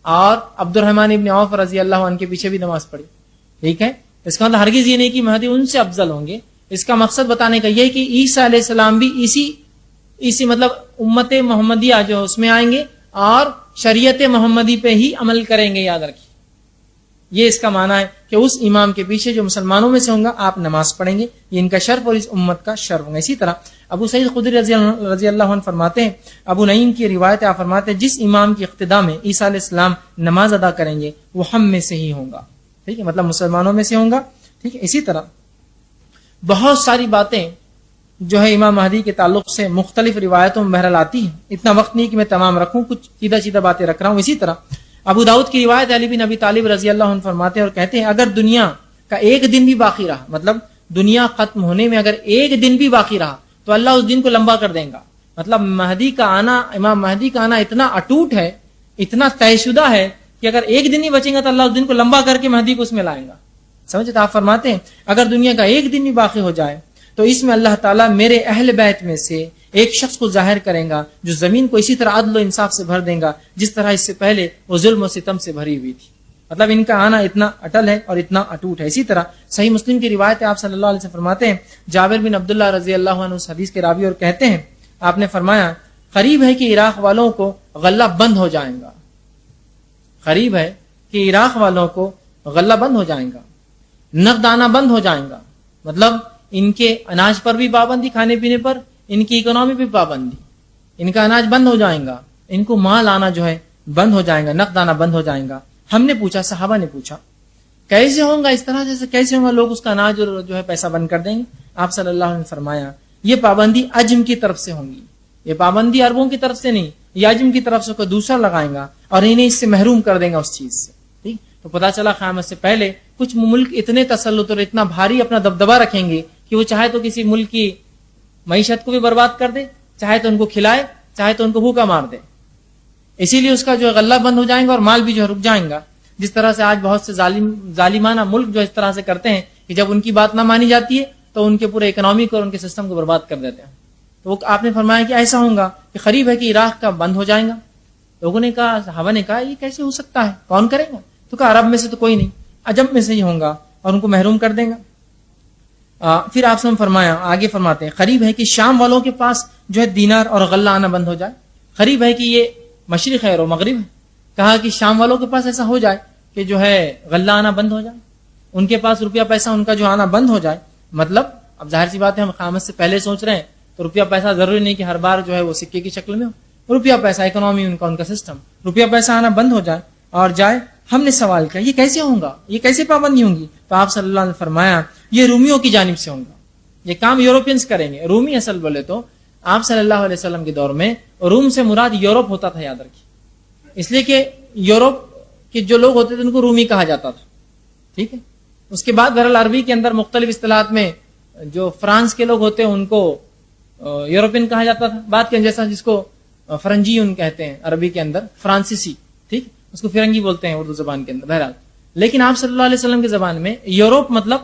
اور عبد الرحمن ابن عوف رضی اللہ عنہ کے پیچھے بھی نماز پڑھی. ٹھیک ہے, اس کا مطلب ہرگز یہ نہیں کہ مہدی ان سے افضل ہوں گے. اس کا مقصد بتانے کا یہ ہے کہ عیسیٰ علیہ السلام بھی اسی مطلب امت محمدیہ جو اس میں آئیں گے اور شریعت محمدی پہ ہی عمل کریں گے, یاد رکھیے. یہ اس کا معنی ہے کہ اس امام کے پیچھے جو مسلمانوں میں سے ہوں گا آپ نماز پڑھیں گے, یہ ان کا شرف اور اس امت کا شرف ہوگا. اسی طرح ابو سعید خدری رضی اللہ عنہ فرماتے ہیں, ابو نعیم کی روایت آپ فرماتے ہیں, جس امام کی اقتداء میں عیسیٰ علیہ السلام نماز ادا کریں گے وہ ہم میں سے ہی ہوگا. ٹھیک ہے, مطلب مسلمانوں میں سے ہوں گا. ٹھیک ہے. اسی طرح بہت ساری باتیں جو ہے امام مہدی کے تعلق سے مختلف روایتوں میں بہرحال آتی ہیں, اتنا وقت نہیں کہ میں تمام رکھوں, کچھ سیدھا باتیں رکھ رہا ہوں. اسی طرح ابو داؤد کی روایت علی بن ابی طالب رضی اللہ عنہ فرماتے ہیں اور کہتے ہیں, اگر دنیا کا ایک دن بھی باقی رہا, مطلب دنیا ختم ہونے میں اگر ایک دن بھی باقی رہا تو اللہ اس دن کو لمبا کر دیں گا. مطلب مہدی کا آنا, امام مہدی کا آنا اتنا اٹوٹ ہے, اتنا طے شدہ ہے کہ اگر ایک دن ہی بچیں گا تو اللہ اس دن کو لمبا کر کے مہدی کو اس میں لائیں گا. سمجھتے, آپ فرماتے ہیں اگر دنیا کا ایک دن بھی باقی ہو جائے تو اس میں اللہ تعالیٰ میرے اہل بیت میں سے ایک شخص کو ظاہر کریں گا جو زمین کو اسی طرح عدل و انصاف سے بھر دیں گا جس طرح اس سے پہلے وہ ظلم و ستم سے بھری ہوئی تھی. مطلب ان کا آنا اتنا اٹل ہے اور اتنا اٹوٹ ہے. اسی طرح صحیح مسلم کی روایت ہے, آپ صلی اللہ علیہ وسلم فرماتے ہیں, جابر بن عبداللہ رضی اللہ عنہ اس حدیث کے راوی اور کہتے ہیں, آپ نے فرمایا قریب ہے کہ عراق والوں کو غلہ بند ہو جائے گا, قریب ہے کہ عراق والوں کو غلہ بند ہو جائے گا, نقد آنا بند ہو جائے گا. مطلب ان کے اناج پر بھی پابندی, کھانے پینے پر, ان کی اکنامی بھی پابندی, ان کا اناج بند ہو جائے گا, ان کو مال آنا جو ہے بند ہو جائے گا, نقد آنا بند ہو جائے گا. ہم نے پوچھا, صحابہ نے پوچھا کیسے ہوگا, اس طرح سے کیسے ہوگا, لوگ اس کا اناج اور جو ہے پیسہ بند کر دیں گے. آپ صلی اللہ علیہ وسلم نے فرمایا یہ پابندی عجم کی طرف سے ہوں گی, یہ پابندی عربوں کی طرف سے نہیں, یہ عجم کی طرف سے کوئی دوسرا لگائیں گا اور انہیں اس سے محروم کر دیں گا اس چیز سے. ٹھیک, تو پتا چلا قیامت سے پہلے کچھ ملک اتنے تسلط اور اتنا بھاری اپنا دبدبہ رکھیں گے کہ وہ چاہے تو کسی ملک کی معیشت کو بھی برباد کر دے, چاہے تو ان کو کھلائے, چاہے تو ان کو بھوکا مار دے. اسی لیے اس کا جو غلہ بند ہو جائیں گا اور مال بھی جو رک جائیں گا. جس طرح سے آج بہت سے ظالمانہ ملک جو اس طرح سے کرتے ہیں کہ جب ان کی بات نہ مانی جاتی ہے تو ان کے پورے اکنامک اور ان کے سسٹم کو برباد کر دیتے ہیں. تو آپ نے فرمایا کہ ایسا ہوگا کہ قریب ہے کہ عراق کا بند ہو جائے گا. لوگوں نے کہا, صحابہ نے کہا یہ کیسے ہو سکتا ہے, کون کرے گا؟ تو کہا عرب میں سے تو کوئی نہیں, عجم میں سے ہی ہوگا اور ان کو محروم کر دیں گا. پھر آپ سے فرمایا, آگے فرماتے ہیں, قریب ہے کہ شام والوں کے پاس جو ہے دینار اور غلہ آنا بند ہو جائے. قریب ہے کہ یہ مشرق ہے اور مغرب ہے, کہا کہ شام والوں کے پاس ایسا ہو جائے کہ جو ہے غلہ آنا بند ہو جائے, ان کے پاس روپیہ پیسہ ان کا جو آنا بند ہو جائے. مطلب اب ظاہر سی بات ہے, ہم قیامت سے پہلے سوچ رہے ہیں تو روپیہ پیسہ ضروری نہیں کہ ہر بار جو ہے وہ سکے کی شکل میں ہو, روپیہ پیسہ اکنامی ان کا سسٹم, روپیہ پیسہ آنا بند ہو جائے اور جائے. ہم نے سوال کیا یہ کیسے ہوگا, یہ کیسے پابندی ہوں گی؟ تو آپ صلی اللہ علیہ وسلم نے فرمایا یہ رومیوں کی جانب سے ہوگا, یہ کام یورپینز کریں گے. رومی اصل بولے تو آپ صلی اللہ علیہ وسلم کے دور میں روم سے مراد یورپ ہوتا تھا, یاد رکھیے, اس لیے کہ یورپ کے جو لوگ ہوتے تھے ان کو رومی کہا جاتا تھا. ٹھیک ہے, اس کے بعد بہرحال عربی کے اندر مختلف اصطلاحات میں جو فرانس کے لوگ ہوتے ہیں ان کو یورپین کہا جاتا تھا، بات کے جیسا جس کو فرنجیون کہتے ہیں عربی کے اندر، فرانسیسی، ٹھیک، اس کو فرنگی بولتے ہیں اردو زبان کے اندر، بہرحال. لیکن آپ صلی اللہ علیہ وسلم کی زبان میں یوروپ مطلب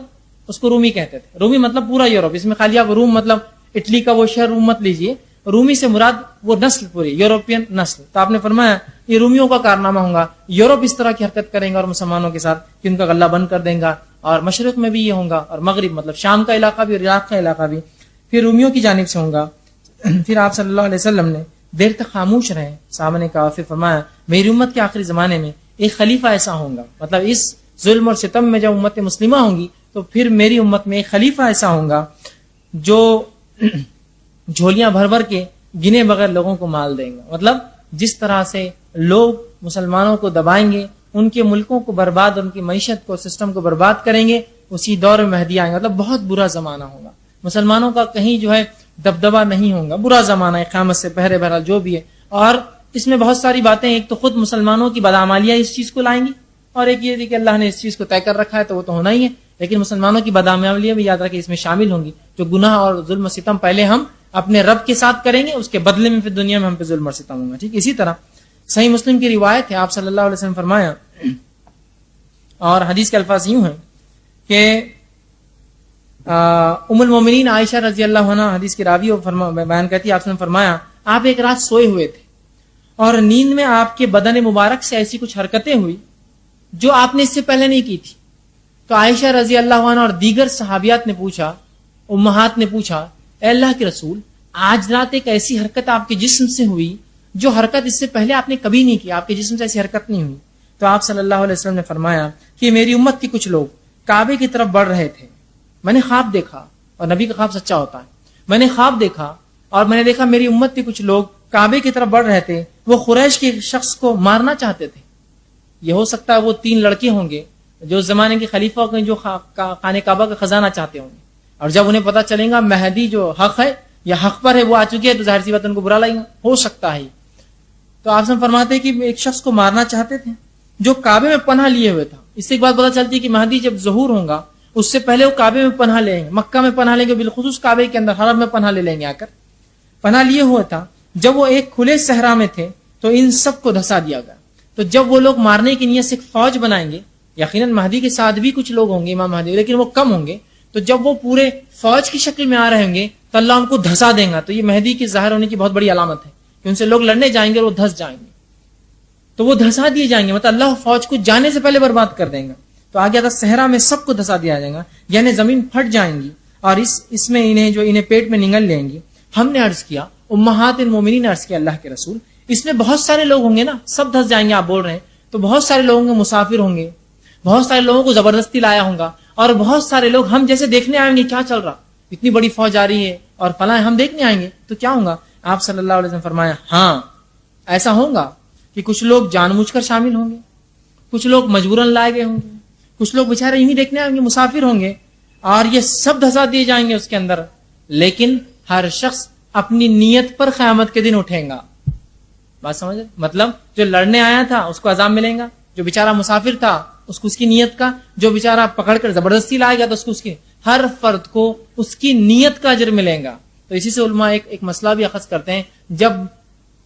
اس کو رومی کہتے تھے. رومی مطلب پورا یوروپ، اس میں خالی آپ روم مطلب اٹلی کا وہ شہر روم مت لیجئے، رومی سے مراد وہ نسل پوری یوروپین نسل. تو آپ نے فرمایا یہ رومیوں کا کارنامہ ہوگا، یوروپ اس طرح کی حرکت کریں گا اور مسلمانوں کے ساتھ کہ ان کا غلہ بند کر دیں گا، اور مشرق میں بھی یہ ہوگا، اور مغرب مطلب شام کا علاقہ بھی اور عراق کا علاقہ بھی پھر رومیوں کی جانب سے ہوگا. پھر آپ صلی اللہ علیہ وسلم نے دیر تک خاموش رہے، صحابہ نے کہا، پھر فرمایا میری امت کے آخری زمانے میں ایک خلیفہ ایسا ہوگا، مطلب اس ظلم اور ستم میں جب امت مسلمہ ہوں گی تو پھر میری امت میں ایک خلیفہ ایسا ہوگا جو جھولیاں بھر بھر کے گنے بغیر لوگوں کو مال دیں گا. مطلب جس طرح سے لوگ مسلمانوں کو دبائیں گے، ان کے ملکوں کو برباد، ان کی معیشت کو، سسٹم کو برباد کریں گے، اسی دور میں مہدی آئیں گے. مطلب بہت برا زمانہ ہوگا، مسلمانوں کا کہیں جو ہے دبدبا نہیں ہوگا، برا زمانہ ہے قیامت سے پہلے بہرحال جو بھی ہے. اور اس میں بہت ساری باتیں، ایک تو خود مسلمانوں کی بدعمالیاں اس چیز کو لائیں گی، اور ایک یہ کہ اللہ نے اس چیز کو طے کر رکھا ہے تو وہ تو ہونا ہی ہے، لیکن مسلمانوں کی بدعمالیاں بھی یاد رکھیں اس میں شامل ہوں گی. جو گناہ اور ظلم و ستم پہلے ہم اپنے رب کے ساتھ کریں گے، اس کے بدلے میں پھر دنیا میں ہم پہ ظلم اور ستم ہوگا. ٹھیک، اسی طرح صحیح مسلم کی روایت ہے، آپ صلی اللہ علیہ وسلم فرمایا، اور حدیث کے الفاظ یوں ہیں کہ ام المومنین عائشہ رضی اللہ عنہ حدیث کی راوی بیان کرتی ہے، آپ نے فرمایا آپ ایک رات سوئے ہوئے تھے اور نیند میں آپ کے بدن مبارک سے ایسی کچھ حرکتیں ہوئی جو آپ نے اس سے پہلے نہیں کی تھی. تو عائشہ رضی اللہ عنہ اور دیگر صحابیات نے پوچھا، امہات نے پوچھا، اے اللہ کے رسول، آج رات ایک ایسی حرکت آپ کے جسم سے ہوئی جو حرکت اس سے پہلے آپ نے کبھی نہیں کی، آپ کے جسم سے ایسی حرکت نہیں ہوئی. تو آپ صلی اللہ علیہ وسلم نے فرمایا کہ میری امت کے کچھ لوگ کعبے کی طرف بڑھ رہے تھے، میں نے خواب دیکھا، اور نبی کا خواب سچا ہوتا ہے، میں نے خواب دیکھا اور میں نے دیکھا میری امت کے کچھ لوگ کعبے کی طرف بڑھ رہے تھے، وہ قریش کے شخص کو مارنا چاہتے تھے. یہ ہو سکتا ہے وہ 3 لڑکے ہوں گے جو اس زمانے کے خلیفہ ہوں گے، جو خانہ کعبہ کا خزانہ چاہتے ہوں گے، اور جب انہیں پتا چلے گا مہدی جو حق ہے یا حق پر ہے وہ آ چکی ہے تو ظاہر سی بات ان کو برا لگے گا، ہو سکتا ہے. تو آپ سے فرماتے ہیں کہ ایک شخص کو مارنا چاہتے تھے جو کعبے میں پناہ لیے ہوئے تھا. اس سے ایک بات پتا چلتی ہے کہ مہدی جب ظہور ہوگا اس سے پہلے وہ کعبے میں پناہ لیں گے، مکہ میں پناہ لیں گے، بالخصوص کعبے کے اندر حرم میں پناہ لے لیں گے. آ کر پناہ لیے ہوئے تھا. جب وہ ایک کھلے صحرا میں تھے تو ان سب کو دھسا دیا گیا. تو جب وہ لوگ مارنے کی نیت سے ایک فوج بنائیں گے، یقیناً مہدی کے ساتھ بھی کچھ لوگ ہوں گے امام مہدی، لیکن وہ کم ہوں گے. تو جب وہ پورے فوج کی شکل میں آ رہے ہوں گے تو اللہ ان کو دھسا دیں گا. تو یہ مہدی کی ظاہر ہونے کی بہت بڑی علامت ہے کہ ان سے لوگ لڑنے جائیں گے اور وہ دھس جائیں گے. تو وہ دھسا دیے جائیں گے، مطلب اللہ فوج کو جانے سے پہلے برباد کر دیں گا. تو آگے آتا صحرا میں سب کو دھسا دیا جائے گا، یعنی زمین پھٹ جائیں گی اور اس میں انہیں پیٹ میں نگل لیں گی. ہم نے عرض کیا، امہات المومنین نے عرض کیا، اللہ کے رسول اس میں بہت سارے لوگ ہوں گے نا، سب دھس جائیں گے آپ بول رہے ہیں، تو بہت سارے لوگوں کے مسافر ہوں گے، بہت سارے لوگوں کو زبردستی لایا ہوگا، اور بہت سارے لوگ ہم جیسے دیکھنے آئیں گے کیا چل رہا، اتنی بڑی فوج آ رہی ہے اور فلاں ہم دیکھنے آئیں گے تو کیا ہوگا. آپ صلی اللہ علیہ وسلم فرمایا ہاں ایسا ہوگا کہ کچھ لوگ جان بوجھ کر شامل ہوں گے، کچھ لوگ مجبوراً لائے گئے ہوں گے، کچھ لوگ بےچارے یوں ہی دیکھنے آئیں گے، مسافر ہوں گے، اور یہ سب دھسا دیے جائیں گے اس کے اندر. لیکن ہر شخص اپنی نیت پر قیامت کے دن اٹھیں گا. بات سمجھ، مطلب جو لڑنے آیا تھا اس کو عذاب ملیں گا، جو بیچارہ مسافر تھا اس کو اس کی نیت کا، جو بیچارہ پکڑ کر زبردستی لائے گا تو اس کو اس کی، ہر فرد کو اس کی نیت کا اجر ملے گا. تو اسی سے علماء ایک مسئلہ بھی اخذ کرتے ہیں، جب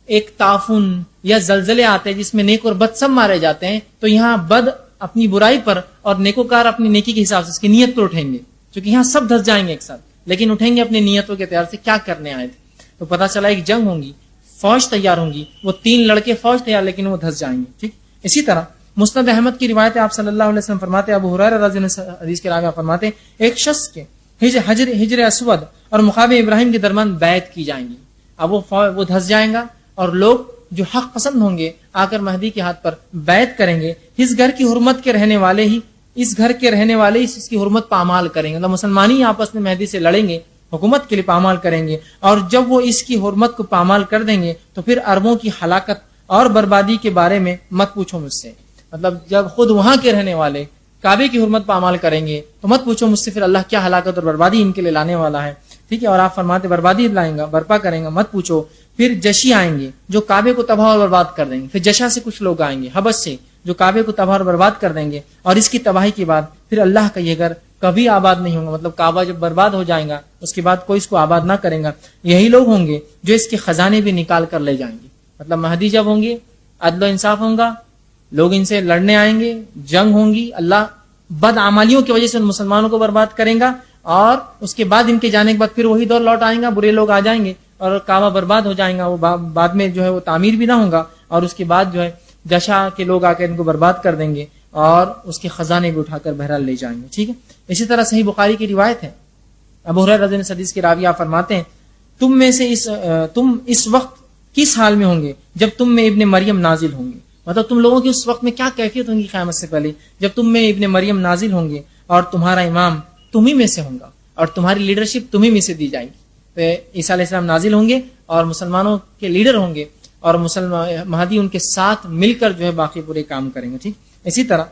ایک تعفن یا زلزلے آتے ہیں جس میں نیک اور بد سب مارے جاتے ہیں، تو یہاں بد اپنی برائی پر اور نیکوکار اپنی نیکی کے حساب سے اس کی نیت پر اٹھیں گے، کیونکہ یہاں سب دھس جائیں گے ایک ساتھ، لیکن اٹھیں گے اپنی نیتوں کے اعتبار سے کیا کرنے آئے تھے. تو پتا چلا ایک جنگ ہوگی، فوج تیار ہوں گی، وہ 3 لڑکے فوج تیار لیکن وہ دھس جائیں گے. ٹھیک، اسی طرح مسند احمد کی روایت ہے، آپ صلی اللہ علیہ وسلم فرماتے، ابو ہریرہ رضی اللہ عنہ حدیث کے راوی فرماتے، ایک شخص کے حجر اسود اور مقام ابراہیم کے درمیان بیعت کی جائیں گی. اب وہ دھس جائیں گا اور لوگ جو حق پسند ہوں گے آ کر مہدی کے ہاتھ پر بیعت کریں گے. اس گھر کی حرمت کے رہنے والے ہی اس گھر کے رہنے والے اس کی حرمت پامال کریں گے، مطلب مسلمان ہی آپس میں مہدی سے لڑیں گے، حکومت کے لیے پامال کریں گے. اور جب وہ اس کی حرمت کو پامال کر دیں گے تو پھر عربوں کی ہلاکت اور بربادی کے بارے میں مت پوچھو مجھ سے. مطلب جب خود وہاں کے رہنے والے کعبے کی حرمت پامال کریں گے تو مت پوچھو مجھ سے پھر اللہ کیا ہلاکت اور بربادی ان کے لیے لانے والا ہے. ٹھیک ہے، اور آپ فرماتے بربادی لائیں گا، برپا کریں گا، مت پوچھو. پھر جشی آئیں گے جو کعبے کو تباہ اور برباد کر دیں گے. پھر جشا سے کچھ لوگ آئیں گے حبش سے جو کعبے کو تباہ اور برباد کر دیں گے، اور اس کی تباہی کے بعد پھر اللہ کا یہ گھر کبھی آباد نہیں ہوں گا. مطلب کعبہ جب برباد ہو جائے گا اس کے بعد کوئی اس کو آباد نہ کرے گا. یہی لوگ ہوں گے جو اس کے خزانے بھی نکال کر لے جائیں گے. مطلب مہدی جب ہوں گے عدل و انصاف ہوں گا, لوگ ان سے لڑنے آئیں گے, جنگ ہوں گی, اللہ بدعمالیوں کی وجہ سے ان مسلمانوں کو برباد کریں گا, اور اس کے بعد ان کے جانے کے بعد پھر وہی دور لوٹ آئیں گا, برے لوگ آ جائیں گے اور کعبہ برباد ہو جائیں گا. وہ بعد میں جو ہے وہ تعمیر بھی نہ ہوگا, اور اس کے بعد جو ہے جشا کے لوگ آ کر ان کو برباد کر دیں گے اور اس کے خزانے بھی اٹھا کر بہرحال لے جائیں گے. ٹھیک ہے. اسی طرح صحیح بخاری کی روایت ہے, ابو ہریرہ رضی اللہ عنہ حدیث کے راوی آپ فرماتے ہیں, تم اس وقت کس حال میں ہوں گے جب تم میں ابن مریم نازل ہوں گے. مطلب تم لوگوں کی اس وقت میں کیا کیفیت ہوں گی قیامت سے پہلے, جب تم میں ابن مریم نازل ہوں گے اور تمہارا امام تمہیں میں سے ہوگا اور تمہاری لیڈرشپ تمہیں میں سے دی جائے گی. تو عیسیٰ علیہ السلام نازل ہوں گے اور مسلمانوں کے لیڈر ہوں گے, اور مہدی ان کے ساتھ مل کر جو ہے باقی پورے کام کریں گے. ٹھیک. اسی طرح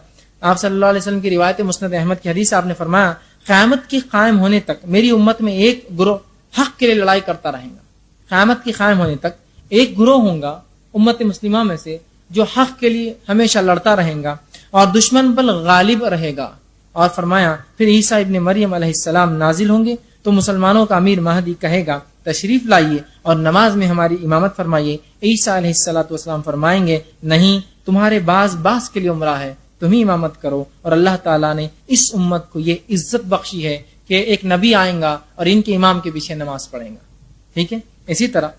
آپ صلی اللہ علیہ وسلم کی روایت مسند احمد کی حدیث آپ نے فرمایا, قیامت کے قائم ہونے تک میری امت میں ایک گروہ حق کے لیے لڑائی کرتا رہے گا. قیامت کے قائم ہونے تک ایک گروہ ہوگا امت مسلمہ میں سے جو حق کے لیے ہمیشہ لڑتا رہے گا اور دشمن پر غالب رہے گا. اور فرمایا پھر عیسیٰ ابن مریم علیہ السلام نازل ہوں گے تو مسلمانوں کا امیر مہدی کہے گا تشریف لائیے اور نماز میں ہماری امامت فرمائیے. عیسیٰ علیہ السلام فرمائیں گے نہیں, تمہارے باز کے لیے عمرہ ہے, تم ہی امامت کرو. اور اللہ تعالیٰ نے اس امت کو یہ عزت بخشی ہے کہ ایک نبی آئیں گا اور ان کے امام کے پیچھے نماز پڑھیں گا. ٹھیک ہے. اسی طرح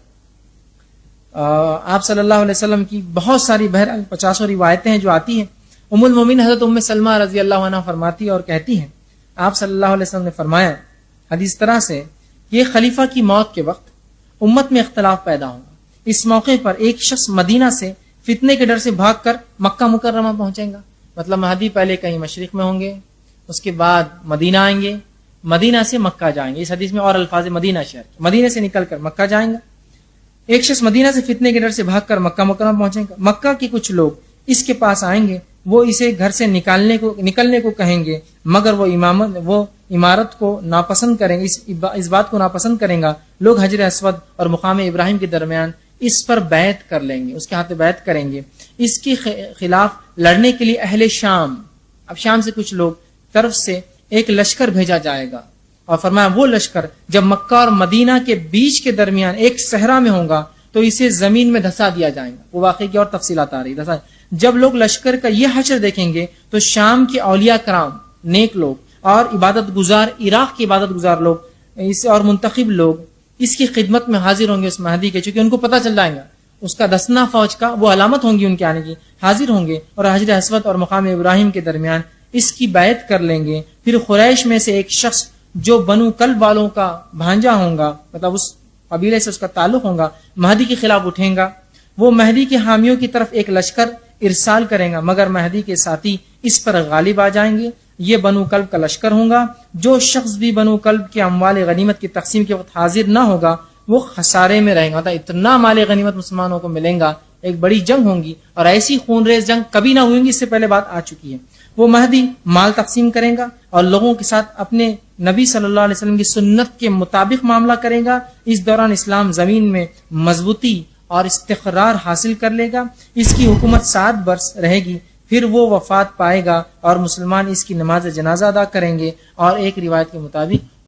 آپ صلی اللہ علیہ وسلم کی بہت ساری بہرحال 50 روایتیں ہیں جو آتی ہیں. ام المومنین حضرت ام سلمہ رضی اللہ عنہ فرماتی اور کہتی ہیں, آپ صلی اللہ علیہ وسلم نے فرمایا حدیث طرح سے, یہ خلیفہ کی موت کے وقت امت میں اختلاف پیدا ہوگا. اس موقع پر ایک شخص مدینہ سے فتنے کے ڈر سے بھاگ کر مکہ مکرمہ پہنچے گا. مطلب مہدی پہلے کہیں مشرق میں ہوں گے, اس کے بعد مدینہ آئیں گے, مدینہ سے مکہ جائیں گے. اس حدیث میں اور الفاظ مدینہ شہر, مدینہ سے نکل کر مکہ جائیں گا. ایک شخص مدینہ سے فتنے کے ڈر سے بھاگ کر مکہ مکرمہ پہنچے گا. مکہ کے کچھ لوگ اس کے پاس آئیں گے, وہ اسے گھر سے نکلنے کو کہیں گے, مگر وہ عمارت کو ناپسند کریں گے, اس بات کو ناپسند کریں گا. لوگ حجر اسود اور مقام ابراہیم کے درمیان اس پر بیعت کر لیں گے, اس کے ہاتھ بیعت کریں گے. اس کے خلاف لڑنے کے لیے اہل شام, اب شام سے کچھ لوگ طرف سے ایک لشکر بھیجا جائے گا. اور فرمایا وہ لشکر جب مکہ اور مدینہ کے بیچ کے درمیان ایک صحرا میں ہوگا تو اسے زمین میں دھسا دیا جائے گا. وہ واقعی کی اور تفصیلات آ رہی دھسا. جب لوگ لشکر کا یہ حشر دیکھیں گے تو شام کے اولیاء کرام, نیک لوگ اور عبادت گزار, عراق کے عبادت گزار لوگ اور منتخب لوگ اس کی خدمت میں حاضر ہوں گے اس مہدی کے, چونکہ ان کو پتہ چل جائے گا اس کا دسنا فوج کا, وہ علامت ہوں گی ان کے آنے کی, حاضر ہوں گے اور حجر اسود اور مقام ابراہیم کے درمیان اس کی بیعت کر لیں گے. پھر قریش میں سے ایک شخص جو بنو کلب والوں کا بھانجا ہوگا, مطلب اس قبیلے سے اس کا تعلق ہوگا, مہدی کے خلاف اٹھیں گا. وہ مہدی کے حامیوں کی طرف ایک لشکر ارسال کریں گا, مگر مہدی کے ساتھی اس پر غالب آ جائیں گے. یہ بنو کلب کا لشکر ہوگا. جو شخص بھی بنو کلب کے اموال غنیمت کی تقسیم کے وقت حاضر نہ ہوگا وہ خسارے میں رہے گا. اتنا مال غنیمت مسلمانوں کو ملیں گا, ایک بڑی جنگ ہوں گی, اور ایسی خون ریز جنگ کبھی نہ ہوئی گی, اس سے پہلے بات آ چکی ہے. وہ مہدی مال تقسیم کرے گا اور لوگوں کے ساتھ اپنے نبی صلی اللہ علیہ وسلم کی سنت کے مطابق معاملہ کرے گا. اس دوران اسلام زمین میں مضبوطی اور استقرار حاصل کر لے گا. اس کی حکومت 7 برس رہے گی, پھر وہ وفات پائے گا اور مسلمان اس کی نماز جنازہ ادا کریں گے. اور ایک روایت کے مطابق